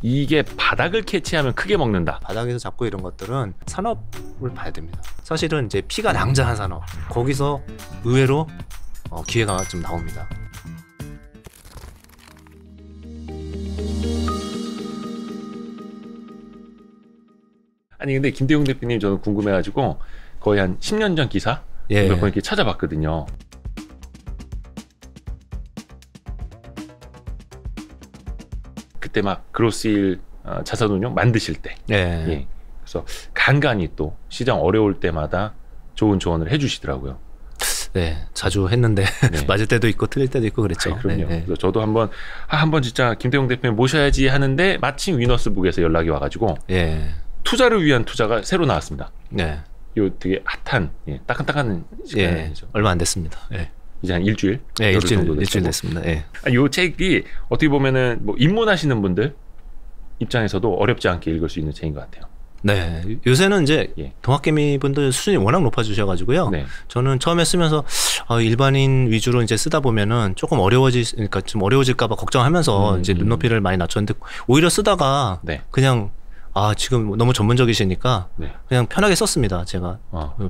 이게 바닥을 캐치하면 크게 먹는다. 바닥에서 잡고 이런 것들은 산업을 봐야 됩니다. 사실은 이제 피가 낭자한 산업, 거기서 의외로 기회가 좀 나옵니다. 아니 근데 김대웅 대표님 저는 궁금해가지고 거의 한 10년 전 기사 예. 몇 번 이렇게 찾아봤거든요. 그때 막 그로스힐 자산운용 만드실 때, 예. 예. 그래서 간간히 또 시장 어려울 때마다 좋은 조언을 해주시더라고요. 네, 자주 했는데 네. 맞을 때도 있고 틀릴 때도 있고 그랬죠. 아이, 그럼요. 네, 네. 그래서 저도 한번 진짜 김대웅 대표님 모셔야지 하는데 마침 위너스북에서 연락이 와가지고 예. 투자를 위한 투자가 새로 나왔습니다. 네. 요 되게 핫한 따끈따끈한 예. 시간이죠. 얼마 안 됐습니다. 예. 이제 한 일주일? 예, 열흘 정도 일주일 됐고. 됐습니다. 예. 요 책이 어떻게 보면은 뭐 입문하시는 분들 입장에서도 어렵지 않게 읽을 수 있는 책인 것 같아요. 네. 요새는 이제 예. 동학개미 분들 수준이 워낙 높아지셔가지고요. 네. 저는 처음에 쓰면서 일반인 위주로 이제 쓰다 보면은 조금 그러니까 좀 어려워질까봐 걱정하면서 이제 눈높이를 많이 낮췄는데 오히려 쓰다가 네. 그냥 지금 너무 전문적이시니까 네. 그냥 편하게 썼습니다. 제가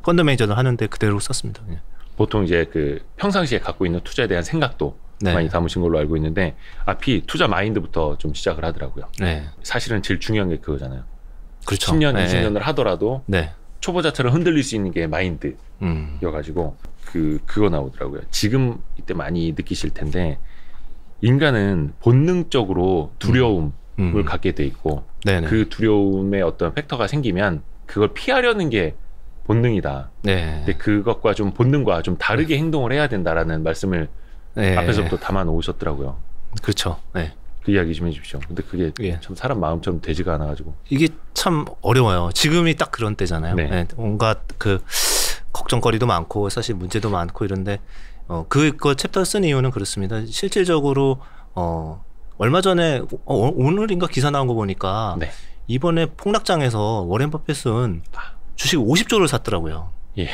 펀드 매니저를 하는데 그대로 썼습니다. 그냥. 보통 이제 그 평상시에 갖고 있는 투자에 대한 생각도 네. 많이 담으신 걸로 알고 있는데 앞이 투자 마인드부터 좀 시작을 하더라고요. 네. 사실은 제일 중요한 게 그거잖아요. 그렇죠. 10년, 네. 20년을 하더라도 네. 초보자처럼 흔들릴 수 있는 게 마인드여가지고 그거 나오더라고요. 지금 이때 많이 느끼실 텐데 인간은 본능적으로 두려움을 갖게 돼 있고 네네. 그 두려움의 어떤 팩터가 생기면 그걸 피하려는 게 본능이다. 네. 근데 그것과 좀 본능과 좀 다르게 행동을 해야 된다라는 말씀을 네. 앞에서부터 담아 놓으셨더라고요. 그렇죠. 네. 그 이야기 좀 해주십시오. 근데 그게 예. 참 사람 마음처럼 되지가 않아가지고. 이게 참 어려워요. 지금이 딱 그런 때잖아요. 네. 네. 온갖 그 걱정거리도 많고 사실 문제도 많고 이런데 그거 챕터 쓴 이유는 그렇습니다. 실질적으로 얼마 전에 오늘인가 기사 나온 거 보니까 네. 이번에 폭락장에서 워렌 버핏은 주식 50조를 샀더라고요. 예.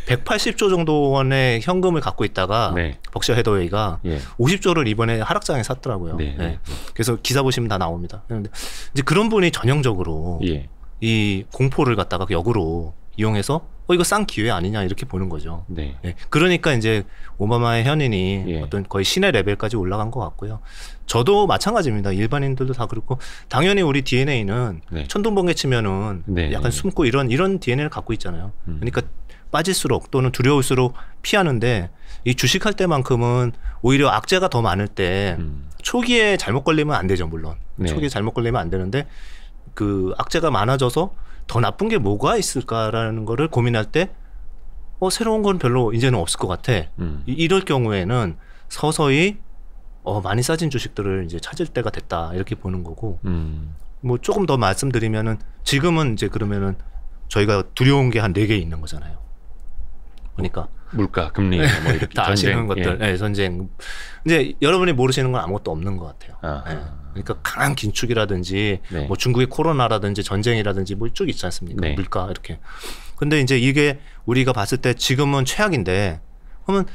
180조 정도 원의 현금을 갖고 있다가 네. 벅셔 헤더웨이가 예. 50조를 이번에 하락장에 샀더라고요. 네. 네. 그래서 기사 보시면 다 나옵니다. 그런데 이제 그런 분이 전형적으로 예. 이 공포를 갖다가 역으로 이용해서 이거 싼 기회 아니냐 이렇게 보는 거죠. 네. 네. 그러니까 이제 오바마의 현인이 예. 어떤 거의 신의 레벨까지 올라간 것 같고요. 저도 마찬가지입니다. 일반인들도 다 그렇고 당연히 우리 DNA는 네. 천둥번개 치면은 네. 약간 숨고 이런 DNA를 갖고 있잖아요. 그러니까 빠질수록 또는 두려울수록 피하는데 이 주식할 때만큼은 오히려 악재가 더 많을 때 초기에 잘못 걸리면 안 되죠. 물론 네. 초기에 잘못 걸리면 안 되는데 그 악재가 많아져서 더 나쁜 게 뭐가 있을까라는 거를 고민할 때 새로운 건 별로 이제는 없을 것 같아. 이럴 경우에는 서서히 많이 싸진 주식들을 이제 찾을 때가 됐다 이렇게 보는 거고 뭐 조금 더 말씀드리면은 지금은 이제 그러면은 저희가 두려운 게 한 4개 있는 거잖아요. 그러니까 물가, 금리, 뭐 이렇게 다 아시는 것들, 예. 네, 전쟁. 이제 여러분이 모르시는 건 아무것도 없는 것 같아요. 네. 그러니까 강한 긴축이라든지, 네. 뭐 중국의 코로나라든지 전쟁이라든지 뭐 쭉 있지 않습니까? 네. 물가 이렇게. 근데 이제 이게 우리가 봤을 때 지금은 최악인데, 그러면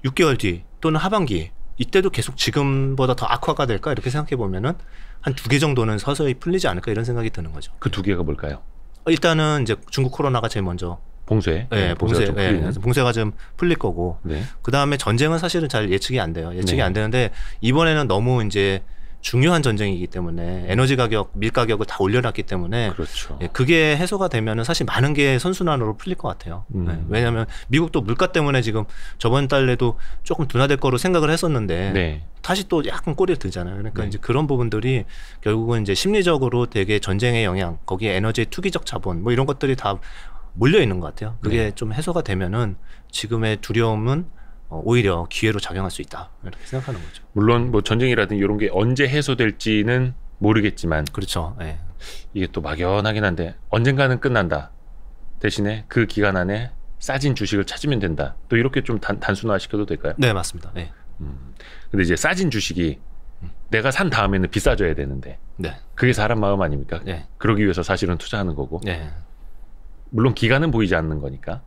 6개월 뒤 또는 하반기 이때도 계속 지금보다 더 악화가 될까 이렇게 생각해 보면은 한 2개 정도는 서서히 풀리지 않을까 이런 생각이 드는 거죠. 그 2개가 뭘까요? 일단은 이제 중국 코로나가 제일 먼저. 봉쇄. 네, 봉쇄가 좀 풀리는. 봉쇄가 좀 풀릴 거고. 네. 그 다음에 전쟁은 사실은 잘 예측이 안 돼요. 예측이 네. 안 되는데 이번에는 너무 이제 중요한 전쟁이기 때문에 에너지 가격, 밀 가격을 다 올려놨기 때문에 그렇죠. 그게 해소가 되면은 사실 많은 게 선순환으로 풀릴 것 같아요. 왜냐하면 미국도 물가 때문에 지금 저번 달에도 조금 둔화될 거로 생각을 했었는데 네. 다시 또 약간 꼬리를 들잖아요. 그러니까 네. 이제 그런 부분들이 결국은 이제 심리적으로 되게 전쟁의 영향, 거기에 에너지의 투기적 자본 뭐 이런 것들이 다 몰려 있는 것 같아요. 그게 네. 좀 해소가 되면은 지금의 두려움은 오히려 기회로 작용할 수 있다 이렇게 생각하는 거죠. 물론 뭐 전쟁이라든지 이런 게 언제 해소될지는 모르겠지만 그렇죠. 네. 이게 또 막연하긴 한데 언젠가는 끝난다. 대신에 그 기간 안에 싸진 주식을 찾으면 된다. 또 이렇게 좀 단순화시켜도 될까요? 네, 맞습니다. 네. 근데 이제 싸진 주식이 내가 산 다음에는 비싸져야 되는데 네. 그게 사람 마음 아닙니까? 네. 그러기 위해서 사실은 투자하는 거고 네. 물론 기간은 보이지 않는 거니까.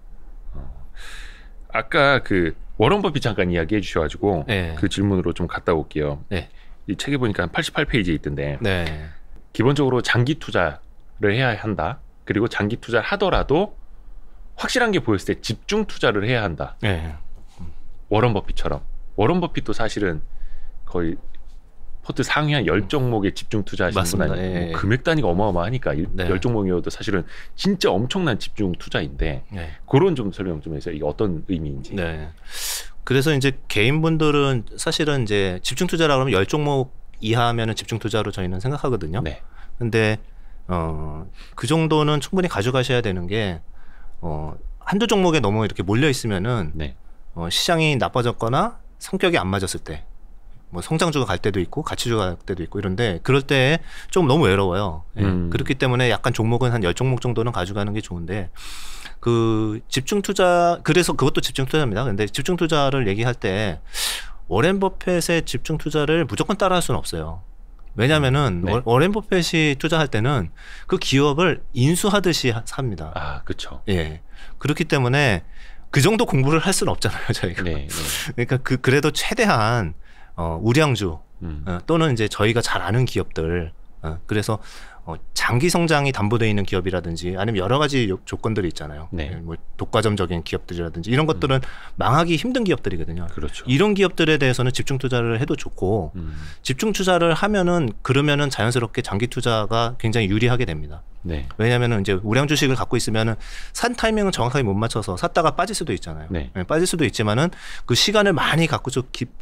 아까 그 워런 버핏 잠깐 이야기해 주셔가지고 네. 그 질문으로 좀 갔다 올게요. 네. 이 책에 보니까 한 88페이지에 있던데 네. 기본적으로 장기 투자를 해야 한다. 그리고 장기 투자를 하더라도 확실한 게 보였을 때 집중 투자를 해야 한다. 네. 워런 버핏처럼. 워런 버핏도 사실은 거의 포트 상위 한 10종목에 집중 투자하시는 분 아니에요. 예. 뭐 금액 단위가 어마어마하니까 네. 10종목이어도 사실은 진짜 엄청난 집중 투자인데 네. 그런 좀 설명 좀 해주세요. 이게 어떤 의미인지. 네. 그래서 이제 개인분들은 사실은 이제 집중 투자라고 하면 10종목 이하면은 집중 투자로 저희는 생각하거든요. 네. 근데 그 정도는 충분히 가져가셔야 되는 게 한두 종목에 너무 이렇게 몰려 있으면은 네. 시장이 나빠졌거나 성격이 안 맞았을 때 뭐 성장주가 갈 때도 있고 가치주가 갈 때도 있고 이런데 그럴 때 좀 너무 외로워요. 예. 그렇기 때문에 약간 종목은 한 10종목 정도는 가져가는 게 좋은데 그 집중 투자 그래서 그것도 집중 투자입니다. 근데 집중 투자를 얘기할 때 워렌 버핏의 집중 투자를 무조건 따라할 수는 없어요. 왜냐면은 네. 워렌 버핏이 투자할 때는 그 기업을 인수하듯이 삽니다. 아, 그렇죠. 예. 그렇기 때문에 그 정도 공부를 할 수는 없잖아요, 저희가. 네. 그러니까 그래도 최대한 우량주 또는 이제 저희가 잘 아는 기업들 그래서 장기 성장이 담보되어 있는 기업이라든지 아니면 여러 가지 조건들이 있잖아요. 네. 뭐 독과점적인 기업들이라든지 이런 것들은 망하기 힘든 기업들이거든요. 그렇죠. 이런 기업들에 대해서는 집중 투자를 해도 좋고 집중 투자를 하면은 그러면은 자연스럽게 장기 투자가 굉장히 유리하게 됩니다. 네. 왜냐하면은 이제 우량 주식을 갖고 있으면은 산 타이밍은 정확하게 못 맞춰서 샀다가 빠질 수도 있잖아요. 네. 빠질 수도 있지만은 그 시간을 많이 갖고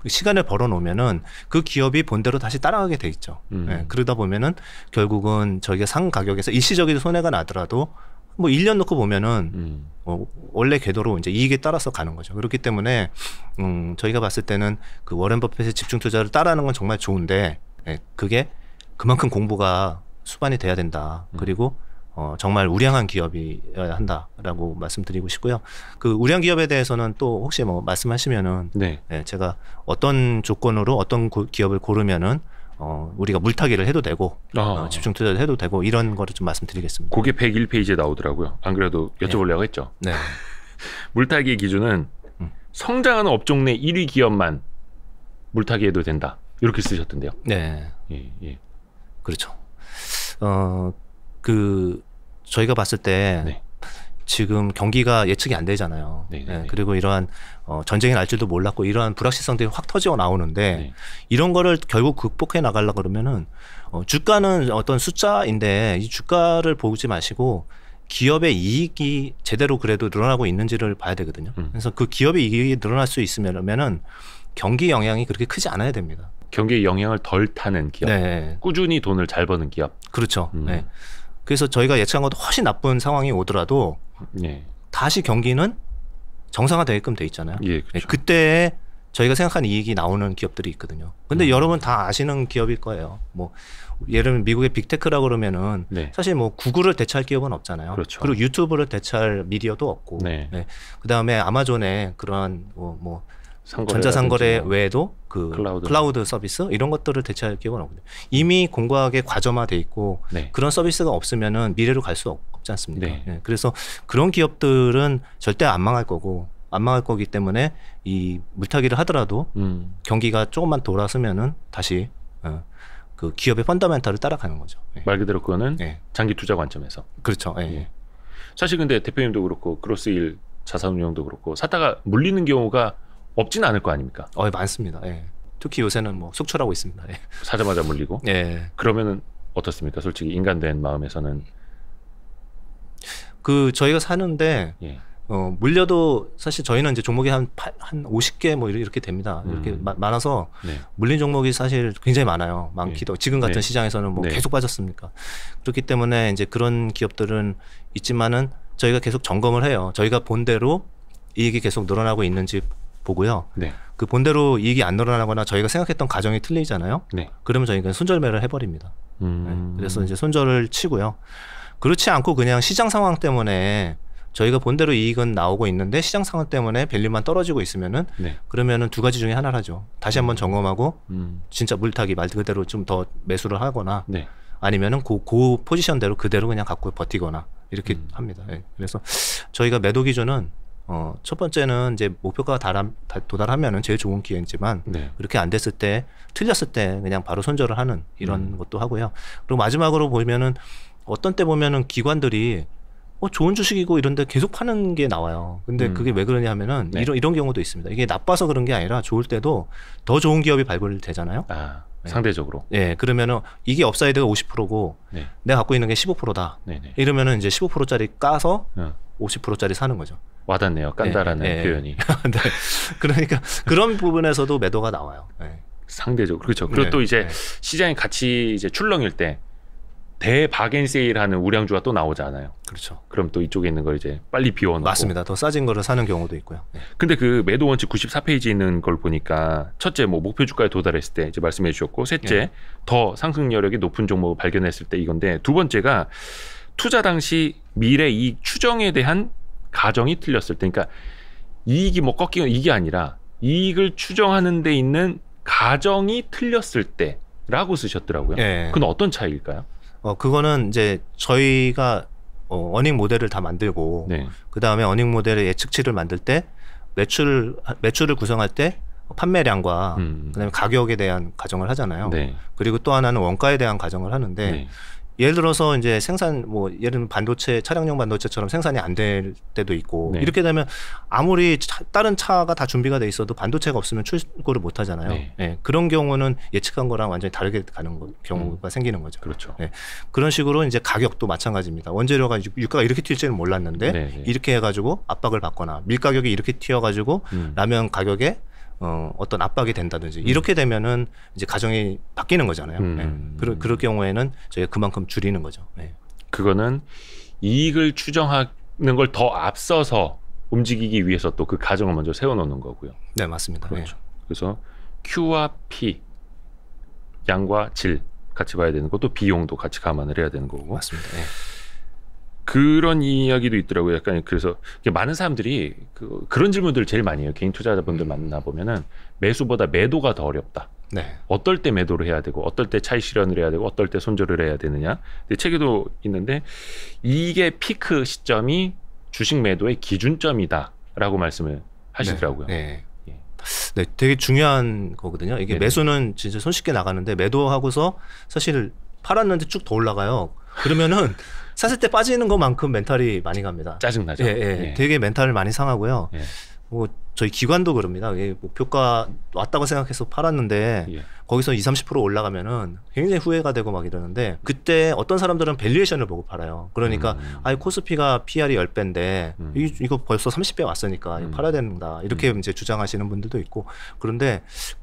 시간을 벌어 놓으면은 그 기업이 본대로 다시 따라가게 돼 있죠. 그러다 보면은 결국은 저희가 상 가격에서 일시적인 손해가 나더라도 뭐 1년 놓고 보면은 원래 궤도로 이제 이익에 따라서 가는 거죠. 그렇기 때문에 저희가 봤을 때는 그 워렌 버핏의 집중 투자를 따라하는 건 정말 좋은데 그게 그만큼 공부가 수반이 돼야 된다. 그리고 정말 우량한 기업이어야 한다라고 말씀드리고 싶고요. 그 우량 기업에 대해서는 또 혹시 뭐 말씀하시면은 네. 제가 어떤 조건으로 어떤 기업을 고르면은 우리가 물타기를 해도 되고 집중 투자를 해도 되고 이런 거를 좀 말씀드리겠습니다. 그게 101페이지에 나오더라고요. 안 그래도 여쭤보려고 했죠. 네. 물타기 기준은 성장하는 업종 내 1위 기업만 물타기해도 된다. 이렇게 쓰셨던데요. 네. 예. 그렇죠. 저희가 봤을 때 네. 지금 경기가 예측이 안 되잖아요. 네. 그리고 이러한 전쟁이 날 줄도 몰랐고 이러한 불확실성들이 확 터져 나오는데 네. 이런 거를 결국 극복해 나가려고 그러면은 주가는 어떤 숫자인데 이 주가를 보지 마시고 기업의 이익이 제대로 그래도 늘어나고 있는지를 봐야 되거든요. 그래서 그 기업의 이익이 늘어날 수 있으면은 경기 영향이 그렇게 크지 않아야 됩니다. 경기에 영향을 덜 타는 기업. 네. 꾸준히 돈을 잘 버는 기업. 그렇죠. 네. 그래서 저희가 예측한 것도 훨씬 나쁜 상황이 오더라도 네. 다시 경기는 정상화되게끔 돼 있잖아요. 예, 그렇죠. 그때 저희가 생각한 이익이 나오는 기업들이 있거든요. 근데 여러분 다 아시는 기업일 거예요. 뭐 예를 들면 미국의 빅테크라고 그러면은 네. 사실 뭐 구글을 대체할 기업은 없잖아요. 그렇죠. 그리고 유튜브를 대체할 미디어도 없고. 네. 그다음에 아마존의 그러한 뭐 상거래라든지 전자상거래 뭐 외에도 그 클라우드 서비스 이런 것들을 대체할 기업은 없거든요. 이미 공고하게 과점화돼 있고 네. 그런 서비스가 없으면은 미래로 갈 수 없지 않습니까? 네. 그래서 그런 기업들은 절대 안 망할 거기 때문에 이 물타기를 하더라도 경기가 조금만 돌아서면은 다시 그 기업의 펀더멘탈을 따라가는 거죠. 말 그대로 그거는 장기 투자 관점에서. 그렇죠. 사실 근데 대표님도 그렇고 그로스일 자산운용도 그렇고 사다가 물리는 경우가 없지는 않을 거 아닙니까? 많습니다. 특히 요새는 뭐 속출하고 있습니다. 사자마자 물리고. 그러면은 어떻습니까? 솔직히 인간된 마음에서는 저희가 사는데 물려도 사실 저희는 이제 종목이 한 50개 뭐 이렇게 됩니다. 이렇게 많아서 물린 종목이 사실 굉장히 많아요. 많기도 지금 같은 시장에서는 뭐 계속 빠졌습니까? 그렇기 때문에 이제 그런 기업들은 있지만은 저희가 계속 점검을 해요. 저희가 본대로 이익이 계속 늘어나고 있는지 보고요. 그 본대로 이익이 안 늘어나거나 저희가 생각했던 가정이 틀리잖아요. 그러면 저희가 손절매를 해버립니다. 그래서 이제 손절을 치고요. 그렇지 않고 그냥 시장 상황 때문에 저희가 본대로 이익은 나오고 있는데 시장 상황 때문에 밸류만 떨어지고 있으면은 그러면은 두 가지 중에 하나를 하죠. 다시 한번 점검하고 진짜 물타기 말 그대로 좀 더 매수를 하거나 아니면은 그 포지션대로 그대로 그냥 갖고 버티거나 이렇게 합니다. 그래서 저희가 매도 기준은 첫 번째는 이제 목표가 도달하면은 제일 좋은 기회이지만 네. 그렇게 안 됐을 때 틀렸을 때 그냥 바로 손절을 하는 이런 것도 하고요. 그리고 마지막으로 보면은 어떤 때 보면은 기관들이 좋은 주식이고 이런데 계속 파는 게 나와요. 근데 그게 왜 그러냐 하면은 네. 이런 경우도 있습니다. 이게 나빠서 그런 게 아니라 좋을 때도 더 좋은 기업이 발굴되잖아요. 네. 상대적으로. 예, 그러면은 이게 업사이드가 50%고 네. 내가 갖고 있는 게 15%다. 네네. 이러면은 이제 15%짜리 까서 50%짜리 사는 거죠. 와닿네요. 깐다라는 표현이. 네. 그러니까 그런 부분에서도 매도가 나와요. 네. 상대적으로. 그렇죠. 그리고 또 이제 시장이 같이 이제 출렁일 때 대바겐세일하는 우량주가 또 나오잖아요. 그렇죠. 그럼 또 이쪽에 있는 걸 이제 빨리 비워놓고. 맞습니다. 더 싸진 거를 사는 경우도 있고요. 네. 근데 그 매도 원칙 94페이지 있는 걸 보니까 첫째 뭐 목표 주가에 도달했을 때 이제 말씀해 주셨고, 셋째 더 상승 여력이 높은 종목을 발견했을 때 이건데, 두 번째가 투자 당시 미래 이익 추정에 대한 가정이 틀렸을 때, 그러니까 이익이 뭐 꺾이는 이게 아니라 이익을 추정하는 데 있는 가정이 틀렸을 때라고 쓰셨더라고요. 그건 어떤 차이일까요? 그거는 이제 저희가 어닝 모델을 다 만들고 그 다음에 어닝 모델의 예측치를 만들 때 매출을 구성할 때 판매량과 그다음에 가격에 대한 가정을 하잖아요. 그리고 또 하나는 원가에 대한 가정을 하는데 예를 들어서 이제 예를 들면 반도체, 차량용 반도체처럼 생산이 안 될 때도 있고 이렇게 되면 아무리 다른 차가 다 준비가 돼 있어도 반도체가 없으면 출고를 못 하잖아요. 그런 경우는 예측한 거랑 완전히 다르게 가는 경우가 생기는 거죠. 그렇죠. 그런 식으로 이제 가격도 마찬가지입니다. 원재료가 유가가 이렇게 튈지는 몰랐는데 이렇게 해가지고 압박을 받거나 밀가격이 이렇게 튀어가지고 라면 가격에 어떤 압박이 된다든지 이렇게 되면은 이제 가정이 바뀌는 거잖아요. 그럴 경우에는 저희가 그만큼 줄이는 거죠. 그거는 이익을 추정하는 걸 더 앞서서 움직이기 위해서 또 그 가정을 먼저 세워놓는 거고요. 네, 맞습니다. 그렇죠. 그래서 Q와 P, 양과 질 같이 봐야 되는 것도 비용도 같이 감안을 해야 되는 거고. 맞습니다. 그런 이야기도 있더라고요. 약간 그래서 많은 사람들이 그런 질문들을 제일 많이 해요. 개인 투자자분들 만나보면은 매수보다 매도가 더 어렵다. 어떨 때 매도를 해야 되고 어떨 때 차익 실현을 해야 되고 어떨 때 손절을 해야 되느냐. 근데 책에도 있는데 이게 피크 시점이 주식 매도의 기준점이다라고 말씀을 하시더라고요. 네, 되게 중요한 거거든요. 이게 매수는 진짜 손쉽게 나가는데 매도하고서 사실 팔았는데 쭉 더 올라가요. 그러면은 샀을 때 빠지는 것만큼 멘탈이 많이 갑니다. 짜증나죠. 되게 멘탈을 많이 상하고요. 뭐 저희 기관도 그럽니다. 목표가 왔다고 생각해서 팔았는데 거기서 20-30% 올라가면은 굉장히 후회가 되고 막 이러는데, 그때 어떤 사람들은 밸류에이션을 보고 팔아요. 그러니까 코스피가 PR이 10배인데 이거 벌써 30배 왔으니까 이거 팔아야 된다 이렇게 이제 주장하시는 분들도 있고. 그런데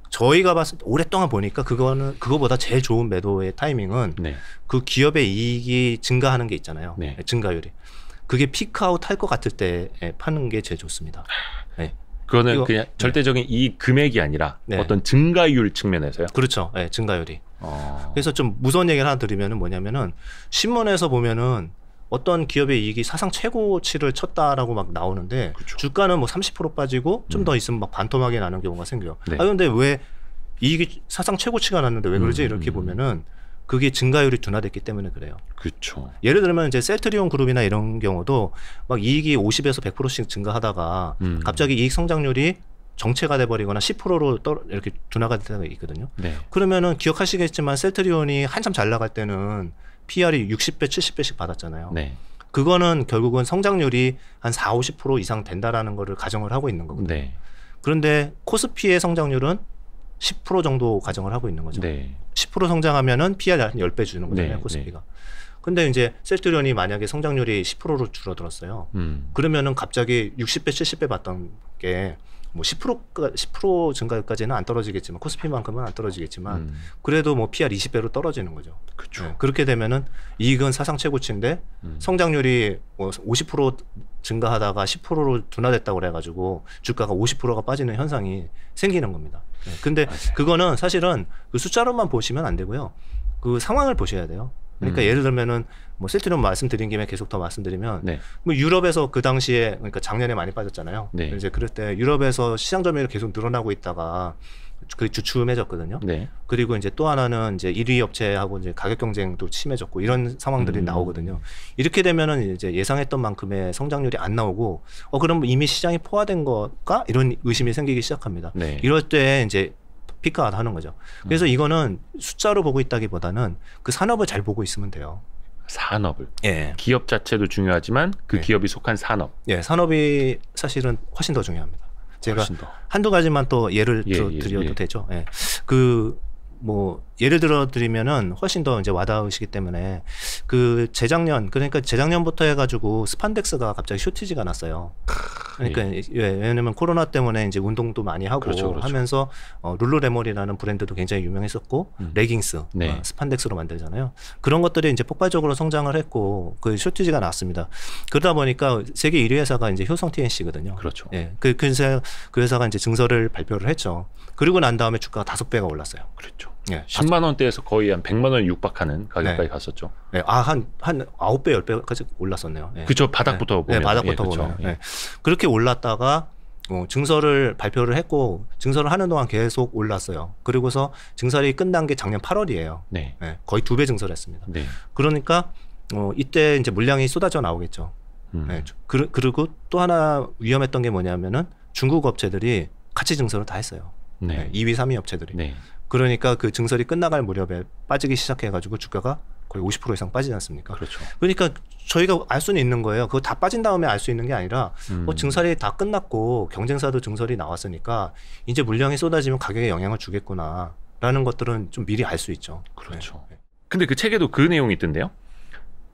저희가 봤을 때 오랫동안 보니까 그거보다 제일 좋은 매도의 타이밍은 그 기업의 이익이 증가하는 게 있잖아요. 증가율이. 그게 피크아웃 할 것 같을 때 파는 게 제일 좋습니다. 그거는 그냥 절대적인 이익 금액이 아니라 어떤 증가율 측면에서요? 그렇죠. 증가율이. 그래서 좀 무서운 얘기를 하나 드리면은 뭐냐면은 신문에서 보면은 어떤 기업의 이익이 사상 최고치를 쳤다라고 막 나오는데 주가는 뭐 30% 빠지고 좀 더 있으면 막 반토막이 나는 경우가 생겨요. 근데 왜 이익이 사상 최고치가 났는데 왜 그러지? 이렇게 보면은 그게 증가율이 둔화됐기 때문에 그래요. 그렇죠. 예를 들면 이제 셀트리온 그룹이나 이런 경우도 막 이익이 50에서 100%씩 증가하다가 갑자기 이익 성장률이 정체가 돼버리거나 10%로 이렇게 둔화가 될 때가 있거든요. 그러면은 기억하시겠지만 셀트리온이 한참 잘 나갈 때는 PR이 60배, 70배씩 받았잖아요. 그거는 결국은 성장률이 한 4-50% 이상 된다라는 거를 가정을 하고 있는 거거든요. 그런데 코스피의 성장률은 10% 정도 가정을 하고 있는 거죠. 10% 성장하면은 PR 한 10배 주는 거잖아요, 코스피가. 근데 이제 셀트리온이 만약에 성장률이 10%로 줄어들었어요. 그러면은 갑자기 60배, 70배 받던 게 뭐 10% 증가까지는 안 떨어지겠지만 코스피만큼은 안 떨어지겠지만 그래도 뭐 PR 20배로 떨어지는 거죠. 그렇게 되면은 이익은 사상 최고치인데 성장률이 뭐 50% 증가하다가 10%로 둔화됐다고 그래가지고 주가가 50%가 빠지는 현상이 생기는 겁니다. 근데 그거는 사실은 그 숫자로만 보시면 안 되고요. 그 상황을 보셔야 돼요. 그러니까 예를 들면은 뭐 셀트리온 말씀드린 김에 계속 더 말씀드리면 뭐 유럽에서 그 당시에 그러니까 작년에 많이 빠졌잖아요. 이제 그럴 때 유럽에서 시장 점유율이 계속 늘어나고 있다가 그 주춤해졌거든요. 네. 그리고 이제 또 하나는 이제 1위 업체하고 이제 가격 경쟁도 심해졌고 이런 상황들이 나오거든요. 이렇게 되면은 이제 예상했던 만큼의 성장률이 안 나오고 그럼 이미 시장이 포화된 걸까? 이런 의심이 생기기 시작합니다. 네. 이럴 때 이제 피크아웃 하는 거죠. 그래서 이거는 숫자로 보고 있다기보다는 그 산업을 잘 보고 있으면 돼요. 산업을. 예. 기업 자체도 중요하지만 그 네. 기업이 속한 산업. 예, 산업이 사실은 훨씬 더 중요합니다. 제가 한두 가지만 또 예를 드려도 되죠. 예. 뭐 예를 들어 드리면은 훨씬 더 이제 와닿으시기 때문에 그 재작년부터 해가지고 스판덱스가 갑자기 쇼티지가 났어요. 그러니까 왜냐면 코로나 때문에 이제 운동도 많이 하고 그렇죠. 하면서 룰루레몰이라는 브랜드도 굉장히 유명했었고 레깅스 네. 스판덱스로 만들잖아요. 그런 것들이 이제 폭발적으로 성장을 했고 그 쇼티지가 났습니다. 그러다 보니까 세계 1위 회사가 이제 효성 TNC거든요. 그렇죠. 예, 그 회사가 이제 증설을 발표를 했죠. 그리고 난 다음에 주가가 5배가 올랐어요. 그렇죠. 예, 10만 원대에서 거의 한 100만 원 육박하는 가격까지 네. 갔었죠. 네, 한 9배, 10배까지 올랐었네요. 예. 그쵸. 바닥부터 보면. 네, 바닥부터 그쵸. 보면. 예. 그렇게 올랐다가 증설을 발표를 했고 증설을 하는 동안 계속 올랐어요. 그리고서 증설이 끝난 게 작년 8월이에요. 네. 예, 거의 2배 증설했습니다. 네. 그러니까 이때 이제 물량이 쏟아져 나오겠죠. 예, 그리고 또 하나 위험했던 게 뭐냐면은 중국 업체들이 같이 증설을 다 했어요. 네. 2위, 3위 업체들이. 네. 그러니까 그 증설이 끝나갈 무렵에 빠지기 시작해가지고 주가가 거의 50% 이상 빠지지 않습니까? 그렇죠. 그러니까 저희가 알 수는 있는 거예요. 그거 다 빠진 다음에 알 수 있는 게 아니라 증설이 다 끝났고 경쟁사도 증설이 나왔으니까 이제 물량이 쏟아지면 가격에 영향을 주겠구나라는 것들은 좀 미리 알 수 있죠. 그렇죠. 네. 근데 그 책에도 그 내용이 있던데요.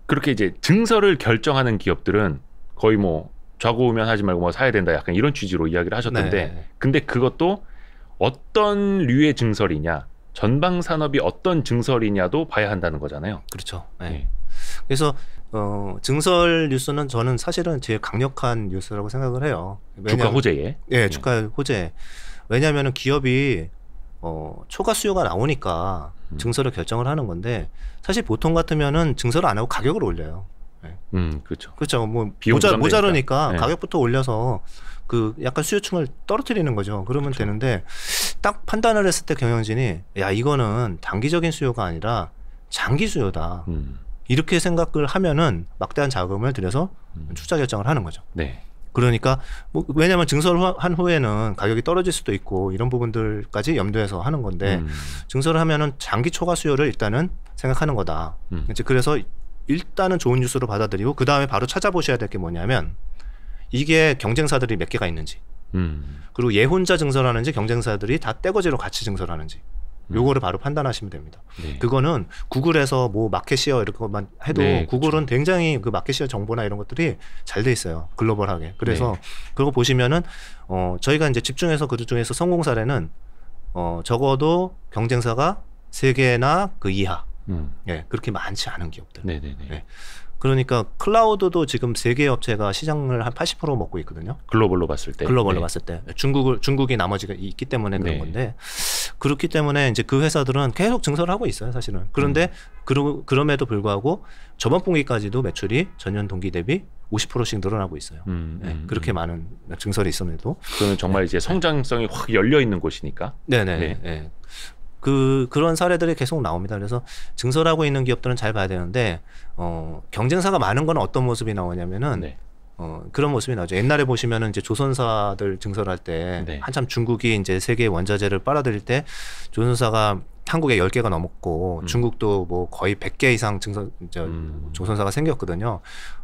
그렇게 이제 증설을 결정하는 기업들은 거의 뭐 좌고우면하지 말고 뭐 사야 된다 약간 이런 취지로 이야기를 하셨던데 네. 근데 그것도 어떤 류의 증설이냐 전방 산업이 어떤 증설이냐도 봐야 한다는 거잖아요. 그렇죠. 네. 네. 그래서 증설 뉴스는 저는 사실은 제일 강력한 뉴스라고 생각을 해요. 주가 호재에. 예, 주가 호재. 왜냐하면 기업이 초과 수요가 나오니까 증설을 결정을 하는 건데 사실 보통 같으면은 증설을 안 하고 가격을 올려요. 네. 그렇죠. 그렇죠. 뭐 모자르니까. 모자르니까 네. 가격부터 올려서 그 약간 수요층을 떨어뜨리는 거죠. 그러면 그렇죠. 되는데 딱 판단을 했을 때 경영진이 야 이거는 단기적인 수요가 아니라 장기 수요다. 이렇게 생각을 하면은 막대한 자금을 들여서 투자 결정을 하는 거죠. 네. 그러니까 뭐 왜냐하면 증설한 후에는 가격이 떨어질 수도 있고 이런 부분들까지 염두해서 하는 건데 증설을 하면은 장기 초과 수요를 일단은 생각하는 거다. 이제 그래서 일단은 좋은 뉴스로 받아들이고 그 다음에 바로 찾아보셔야 될 게 뭐냐면 이게 경쟁사들이 몇 개가 있는지 그리고 얘 혼자 증설하는지 경쟁사들이 다 떼거지로 같이 증설하는지 요거를 바로 판단하시면 됩니다. 네. 그거는 구글에서 뭐 마켓시어 이런 것만 해도 네, 구글은 굉장히 그 마켓시어 정보나 이런 것들이 잘 돼 있어요. 글로벌하게. 그래서 네. 그거 보시면은 저희가 이제 집중해서 그 중에서 성공 사례는 적어도 경쟁사가 3개나 그 이하. 예, 그렇게 많지 않은 기업들. 네네네. 예. 그러니까 클라우드도 지금 3개 업체가 시장을 한 80% 먹고 있거든요. 글로벌로 봤을 때. 글로벌로 네. 봤을 때 중국이 나머지가 있기 때문에 그런 네. 건데 그렇기 때문에 이제 그 회사들은 계속 증설을 하고 있어요, 사실은. 그런데 그럼에도 불구하고 저번 분기까지도 매출이 전년 동기 대비 50%씩 늘어나고 있어요. 네, 그렇게 많은 증설이 있음에도. 그러면 정말 이제 성장성이 확 열려 있는 곳이니까. 네네. 네. 네. 그런 사례들이 계속 나옵니다. 그래서 증설하고 있는 기업들은 잘 봐야 되는데 경쟁사가 많은 건 어떤 모습이 나오냐면은 네. 그런 모습이 나오죠. 옛날에 보시면은 이제 조선사들 증설할 때 네. 한참 중국이 이제 세계 원자재를 빨아들일 때 조선사가 한국에 10개가 넘었고 중국도 뭐 거의 100개 이상 조선사가 생겼거든요.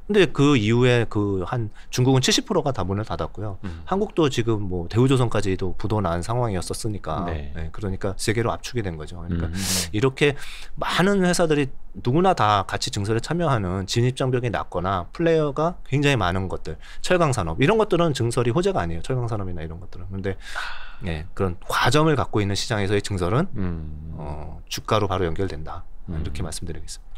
근데 그 이후에 한 중국은 70%가 다 문을 닫았고요. 한국도 지금 뭐 대우조선까지도 부도난 상황이었었으니까. 네. 네, 그러니까 세계로 압축이 된 거죠. 그러니까 이렇게 많은 회사들이 누구나 다 같이 증설에 참여하는 진입장벽이 낮거나 플레이어가 굉장히 많은 것들, 철강산업 이런 것들은 증설이 호재가 아니에요. 철강산업이나 이런 것들은. 근데 네, 그런 과점을 갖고 있는 시장에서의 증설은 주가로 바로 연결된다. 이렇게 말씀드리겠습니다.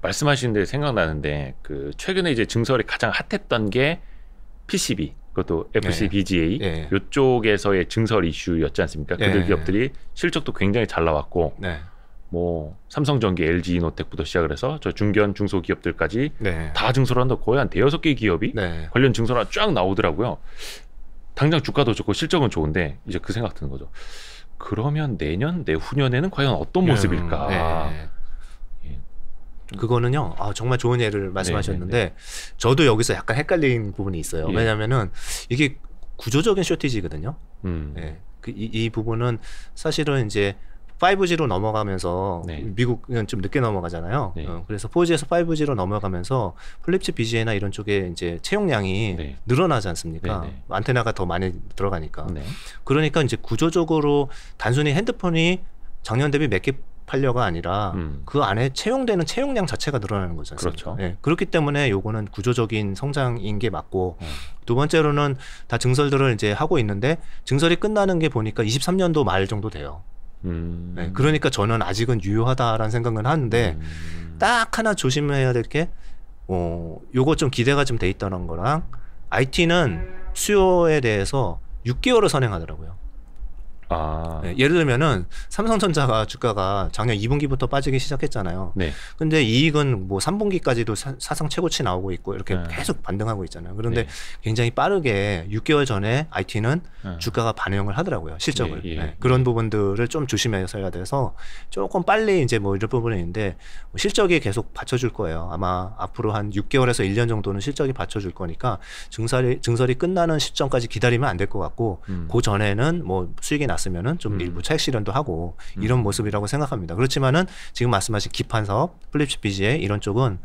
말씀하시는데 생각나는데 그 최근에 이제 증설이 가장 핫했던 게 PCB 그것도 FCBGA 네. 이쪽에서의 증설 이슈였지 않습니까? 그들 네. 기업들이 실적도 굉장히 잘 나왔고 네. 뭐 삼성전기, LG이노텍부터 시작을 해서 저 중견 중소기업들까지 네. 다 증설한다 거의 한 5-6개 기업이 네. 관련 증설화 쫙 나오더라고요. 당장 주가도 좋고 실적은 좋은데 이제 그 생각 드는 거죠. 그러면 내년, 내후년에는 과연 어떤 모습일까? 네. 그거는요, 정말 좋은 예를 말씀하셨는데, 네. 저도 여기서 약간 헷갈린 부분이 있어요. 예. 왜냐면은 이게 구조적인 쇼티지거든요. 네. 이 부분은 사실은 이제 5G로 넘어가면서 네. 미국은 좀 늦게 넘어가잖아요. 네. 그래서 4G에서 5G로 넘어가면서 플립칩 BGA나 이런 쪽에 이제 채용량이 네. 늘어나지 않습니까? 네. 안테나가 더 많이 들어가니까. 네. 그러니까 이제 구조적으로 단순히 핸드폰이 작년 대비 몇 개 팔려가 아니라 그 안에 채용되는 채용량 자체가 늘어나는 거죠. 그렇죠. 네. 그렇기 때문에 요거는 구조적인 성장인 게 맞고 두 번째로는 다 증설들을 이제 하고 있는데 증설이 끝나는 게 보니까 23년도 말 정도 돼요. 네. 그러니까 저는 아직은 유효하다라는 생각은 하는데 딱 하나 조심해야 될 게 요거 좀 기대가 좀 돼 있다는 거랑 IT는 수요에 대해서 6개월을 선행하더라고요. 네, 예를 들면은 삼성전자가 주가가 작년 2분기부터 빠지기 시작했잖아요. 네. 근데 이익은 뭐 3분기까지도 사상 최고치 나오고 있고 이렇게 계속 반등하고 있잖아요. 그런데 굉장히 빠르게 6개월 전에 IT는 주가가 반영을 하더라고요. 실적을. 네, 그런 부분들을 좀 조심해서 해야 돼서 조금 빨리 이제 뭐 이런 부분이 있는데 실적이 계속 받쳐줄 거예요. 아마 앞으로 한 6개월에서 1년 정도는 실적이 받쳐줄 거니까 증설이 끝나는 시점까지 기다리면 안 될 것 같고 그 전에는 뭐 수익이 났으면은 좀 일부 차익 실현도 하고 이런 모습이라고 생각합니다. 그렇지만은 지금 말씀하신 기판 사업, 플립칩 BGA 이런 쪽은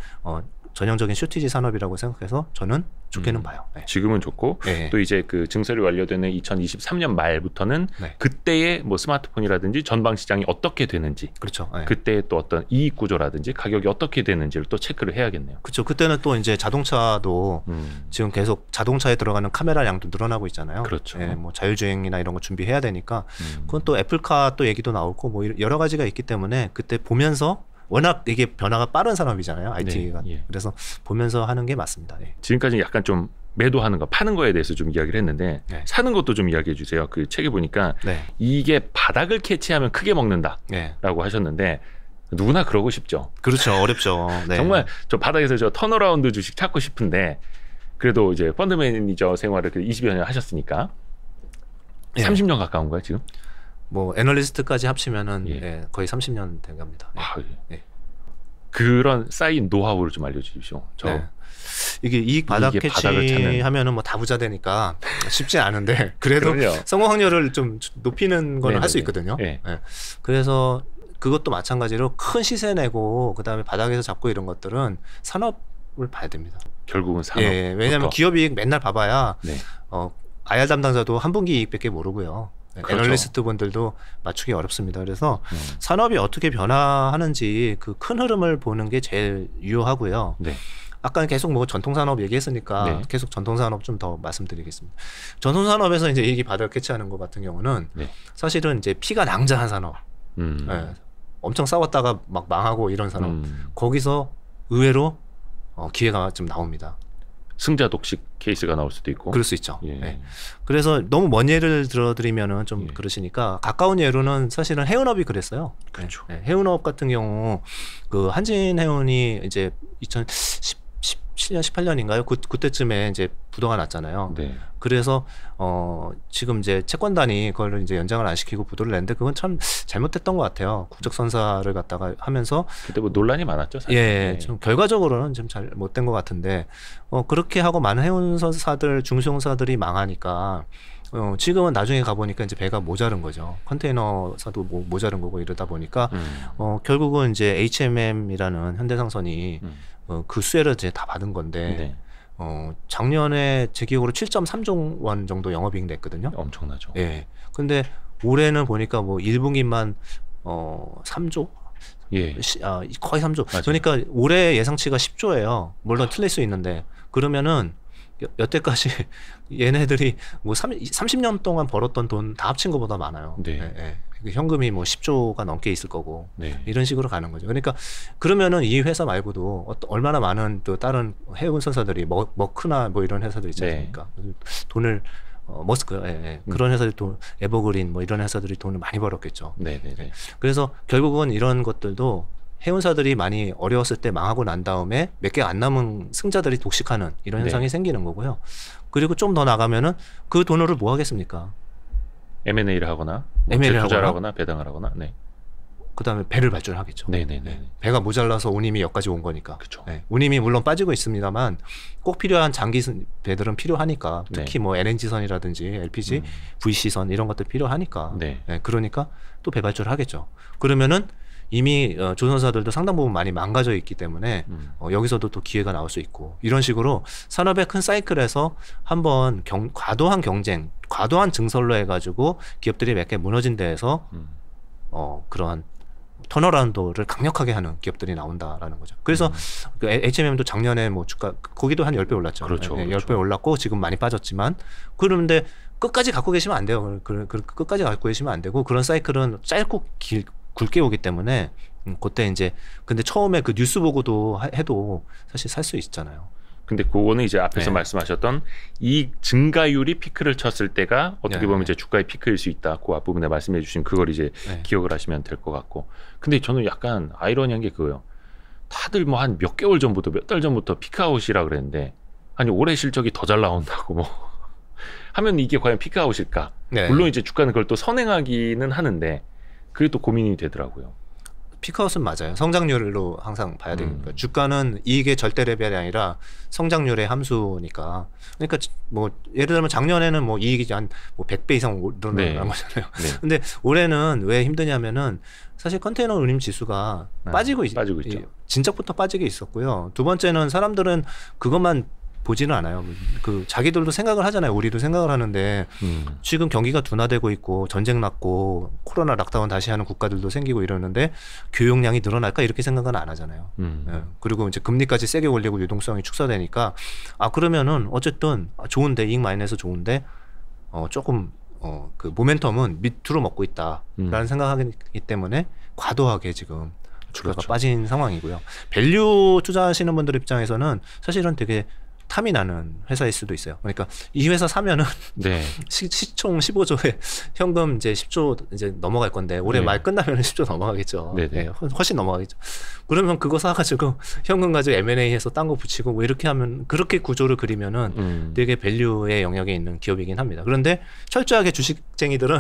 전형적인 쇼티지 산업이라고 생각해서 저는 좋게는 봐요. 네. 지금은 좋고 네. 또 이제 그 증설이 완료되는 2023년 말부터는 네. 그때의 뭐 스마트폰이라든지 전방 시장이 어떻게 되는지, 그렇죠. 네. 그때 또 어떤 이익 구조라든지 가격이 어떻게 되는지를 또 체크를 해야겠네요. 그렇죠. 그때는 또 이제 자동차도 지금 계속 자동차에 들어가는 카메라 양도 늘어나고 있잖아요. 그렇죠. 네, 뭐 자율주행이나 이런 거 준비해야 되니까 그건 또 애플카 또 얘기도 나오고 뭐 여러 가지가 있기 때문에 그때 보면서 워낙 이게 변화가 빠른 산업이잖아요. IT가. 네, 예. 그래서 보면서 하는 게 맞습니다. 네. 지금까지 약간 좀 매도하는 거, 파는 거에 대해서 좀 이야기를 했는데 네. 사는 것도 좀 이야기해 주세요. 그 책에 보니까 네. 이게 바닥을 캐치하면 크게 먹는다라고 네. 하셨는데 누구나 그러고 싶죠. 그렇죠. 어렵죠. 네. 정말 저 바닥에서 저 턴어라운드 주식 찾고 싶은데 그래도 이제 펀드 매니저 생활을 20여 년 하셨으니까 네. 30년 가까운 거야 지금? 뭐 애널리스트까지 합치면은 예. 네, 거의 30년 된 겁니다. 네. 예. 그런 쌓인 노하우를 좀 알려주십시오. 네. 이게 이익 바닥 캐치하면은 뭐 다 부자 되니까 쉽지 않은데 그래도 성공 확률을 좀 높이는 거는 할 수 있거든요. 네. 네. 그래서 그것도 마찬가지로 큰 시세 내고 그다음에 바닥에서 잡고 이런 것들은 산업을 봐야 됩니다. 결국은 산업. 예, 왜냐하면 기업 이익 맨날 봐봐야 네. IR 담당자도 한 분기 이익밖에 모르고요. 그렇죠. 애널리스트 분들도 맞추기 어렵습니다. 그래서 산업이 어떻게 변화하는지 그 큰 흐름을 보는 게 제일 유효하고요. 네. 아까 계속 뭐 전통산업 얘기했으니까 네. 계속 전통산업 좀 더 말씀드리겠습니다. 전통산업에서 이제 이익이 바닥 캐치하는 것 같은 경우는 네. 사실은 이제 피가 낭자한 산업, 네. 엄청 싸웠다가 막 망하고 이런 산업, 거기서 의외로 기회가 좀 나옵니다. 승자 독식 케이스가 나올 수도 있고. 그럴 수 있죠. 예. 네. 그래서 너무 먼 예를 들어드리면은 좀 그러시니까 가까운 예로는 사실은 해운업이 그랬어요. 그렇죠. 네. 해운업 같은 경우 그 한진해운이 이제 2017년 18년인가요? 그때쯤에 이제 부도가 났잖아요. 네. 그래서 지금 이제 채권단이 그걸 이제 연장을 안 시키고 부도를 냈는데 그건 참 잘못됐던 것 같아요. 국적선사를 갖다가 하면서 그때 뭐 논란이 많았죠. 사실. 예, 좀 결과적으로는 좀 잘못된 것 같은데 그렇게 하고 많은 해운사들, 중소형사들이 망하니까 지금은 나중에 가보니까 이제 배가 모자른 거죠. 컨테이너사도 모자른 거고 이러다 보니까 결국은 이제 HMM이라는 현대상선이 그 수혜를 이제 다 받은 건데. 네. 작년에 제 기억으로 7.3조 원 정도 영업이익 냈거든요. 엄청나죠. 예. 근데 올해는 보니까 뭐 1분기만 3조? 예. 거의 3조. 맞아요. 그러니까 올해 예상치가 10조예요. 물론 틀릴 수 있는데 그러면은 여태까지 얘네들이 뭐 30년 동안 벌었던 돈 다 합친 것보다 많아요. 네. 예, 예. 현금이 뭐 10조가 넘게 있을 거고 네. 이런 식으로 가는 거죠. 그러니까 그러면은 이 회사 말고도 얼마나 많은 또 다른 해운선사들이 머크나 뭐 이런 회사들 있지 않습니까? 네. 돈을 머스크, 그런 회사들이 돈, 에버그린 뭐 이런 회사들이 돈을 많이 벌었겠죠. 네네네. 그래서 결국은 이런 것들도 해운사들이 많이 어려웠을 때 망하고 난 다음에 몇 개 안 남은 승자들이 독식하는 이런 현상이 생기는 거고요. 그리고 좀 더 나가면은 그 돈으로 뭐 하겠습니까? M&A를 하거나 M&A를 투자를 하거나 하거나 배당을 하거나. 네. 그다음에 배를 발전하겠죠. 네네네. 배가 모자라서 운임이 여기까지 온 거니까. 그렇죠. 네. 운임이 물론 빠지고 있습니다만 꼭 필요한 장기 배들은 필요하니까. 특히 네. 뭐 LNG선이라든지 LPG, VC선 이런 것들 필요하니까. 네. 네. 그러니까 또 배 발전을 하겠죠. 그러면은 이미 조선사들도 상당 부분 많이 망가져 있기 때문에 여기서도 또 기회가 나올 수 있고 이런 식으로 산업의 큰 사이클에서 한번 과도한 경쟁, 과도한 증설로 해가지고 기업들이 몇 개 무너진 데에서 그러한 턴어라운드를 강력하게 하는 기업들이 나온다라는 거죠. 그래서 그 H&M도 작년에 뭐 주가 거기도 한 10배 올랐죠. 그렇죠. 네, 그렇죠. 10배 올랐고 지금 많이 빠졌지만 그런데 끝까지 갖고 계시면 안 돼요. 끝까지 갖고 계시면 안 되고 그런 사이클은 짧고 굵게 오기 때문에 그때 이제 근데 처음에 그 뉴스 보고도 해도 사실 살 수 있잖아요. 근데 그거는 이제 앞에서 네. 말씀하셨던 이익 증가율이 피크를 쳤을 때가 어떻게 네. 보면 이제 주가의 피크일 수 있다. 그 앞부분에 말씀해 주신 그걸 이제 네. 기억을 하시면 될 것 같고. 근데 저는 약간 아이러니한 게 그거예요. 다들 뭐 한 몇 개월 전부터 몇 달 전부터 피크아웃이라 그랬는데 아니 올해 실적이 더 잘 나온다고 뭐 하면 이게 과연 피크아웃일까? 네. 물론 이제 주가는 그걸 또 선행하기는 하는데 그게 또 고민이 되더라고요. 피크아웃은 맞아요. 성장률로 항상 봐야 되니까 주가는 이익의 절대 레벨이 아니라 성장률의 함수니까. 그러니까 뭐 예를 들면 작년에는 뭐 이익이 한 뭐 100배 이상 늘어난 네. 거잖아요. 네. 근데 올해는 왜 힘드냐면은 사실 컨테이너 운임 지수가 빠지고 있죠. 진작부터 빠지게 있었고요. 두 번째는 사람들은 그것만 보지는 않아요. 그 자기들도 생각을 하잖아요. 우리도 생각을 하는데 지금 경기가 둔화되고 있고 전쟁 났고 코로나 락다운 다시 하는 국가들도 생기고 이러는데 교역량이 늘어날까 이렇게 생각은 안 하잖아요. 예. 그리고 이제 금리까지 세게 올리고 유동성이 축소되니까 그러면은 어쨌든 좋은데 이익 많이 내서 좋은데 조금 그 모멘텀은 밑으로 먹고 있다라는 생각하기 때문에 과도하게 지금 주가가 그렇죠. 빠진 상황이고요. 밸류 투자하시는 분들 입장에서는 사실은 되게 탐이 나는 회사일 수도 있어요. 그러니까 이 회사 사면은 네. 시총 15조에 현금 이제 10조 이제 넘어갈 건데 올해 네. 말 끝나면 10조 넘어가겠죠. 네네. 네, 훨씬 넘어가겠죠. 그러면 그거 사가지고 현금 가지고 M&A 해서 딴 거 붙이고 뭐 이렇게 하면 그렇게 구조를 그리면은 되게 밸류의 영역에 있는 기업이긴 합니다. 그런데 철저하게 주식쟁이들은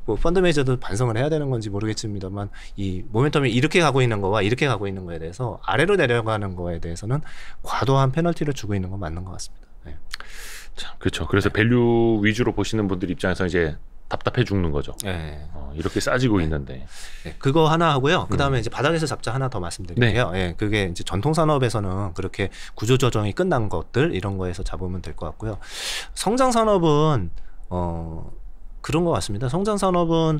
뭐 펀드 매니저도 반성을 해야 되는 건지 모르겠습니다만 이 모멘텀이 이렇게 가고 있는 거와 이렇게 가고 있는 거에 대해서 아래로 내려가는 거에 대해서는 과도한 페널티를 주고 있는 건 맞는 것 같습니다. 네. 참, 그렇죠. 그래서 밸류 위주로 보시는 분들 입장에서 이제 답답해 죽는 거죠. 네. 이렇게 싸지고 있는데. 네, 그거 하나 하고요. 그 다음에 이제 바닥에서 잡자 하나 더 말씀드릴게요. 네. 그게 이제 전통 산업에서는 그렇게 구조 조정이 끝난 것들 이런 거에서 잡으면 될 것 같고요. 성장 산업은 그런 것 같습니다. 성장 산업은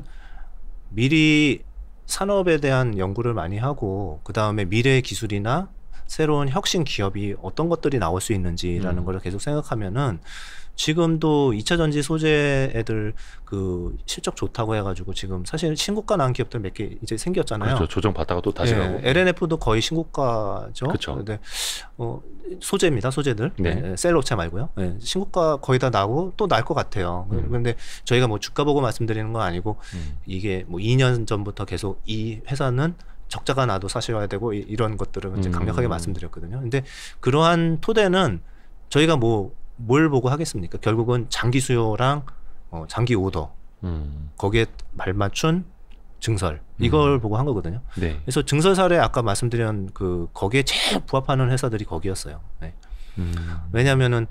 미리 산업에 대한 연구를 많이 하고 그 다음에 미래의 기술이나 새로운 혁신 기업이 어떤 것들이 나올 수 있는지라는 걸 계속 생각하면은 지금도 2차 전지 소재 애들 그 실적 좋다고 해가지고 지금 사실 신고가 난 기업들 몇 개 이제 생겼잖아요. 그렇죠. 조정 받다가 또 다시 가고. LNF도 거의 신고가죠. 그렇죠. 근데 소재입니다. 소재들. 네. 셀 업체 말고요. 신고가 거의 다 나고 또 날 것 같아요. 그런데 저희가 뭐 주가 보고 말씀드리는 건 아니고 이게 뭐 2년 전부터 계속 이 회사는 적자가 나도 사셔야 되고 이런 것들을 이제 강력하게 말씀드렸거든요. 근데 그러한 토대는 저희가 뭘 보고 하겠습니까? 결국은 장기 수요랑 장기 오더 거기에 발맞춘 증설 이걸 보고 한 거거든요. 네. 그래서 증설 사례 아까 말씀드린 거기에 제일 부합하는 회사들이 거기였어요. 네. 왜냐하면은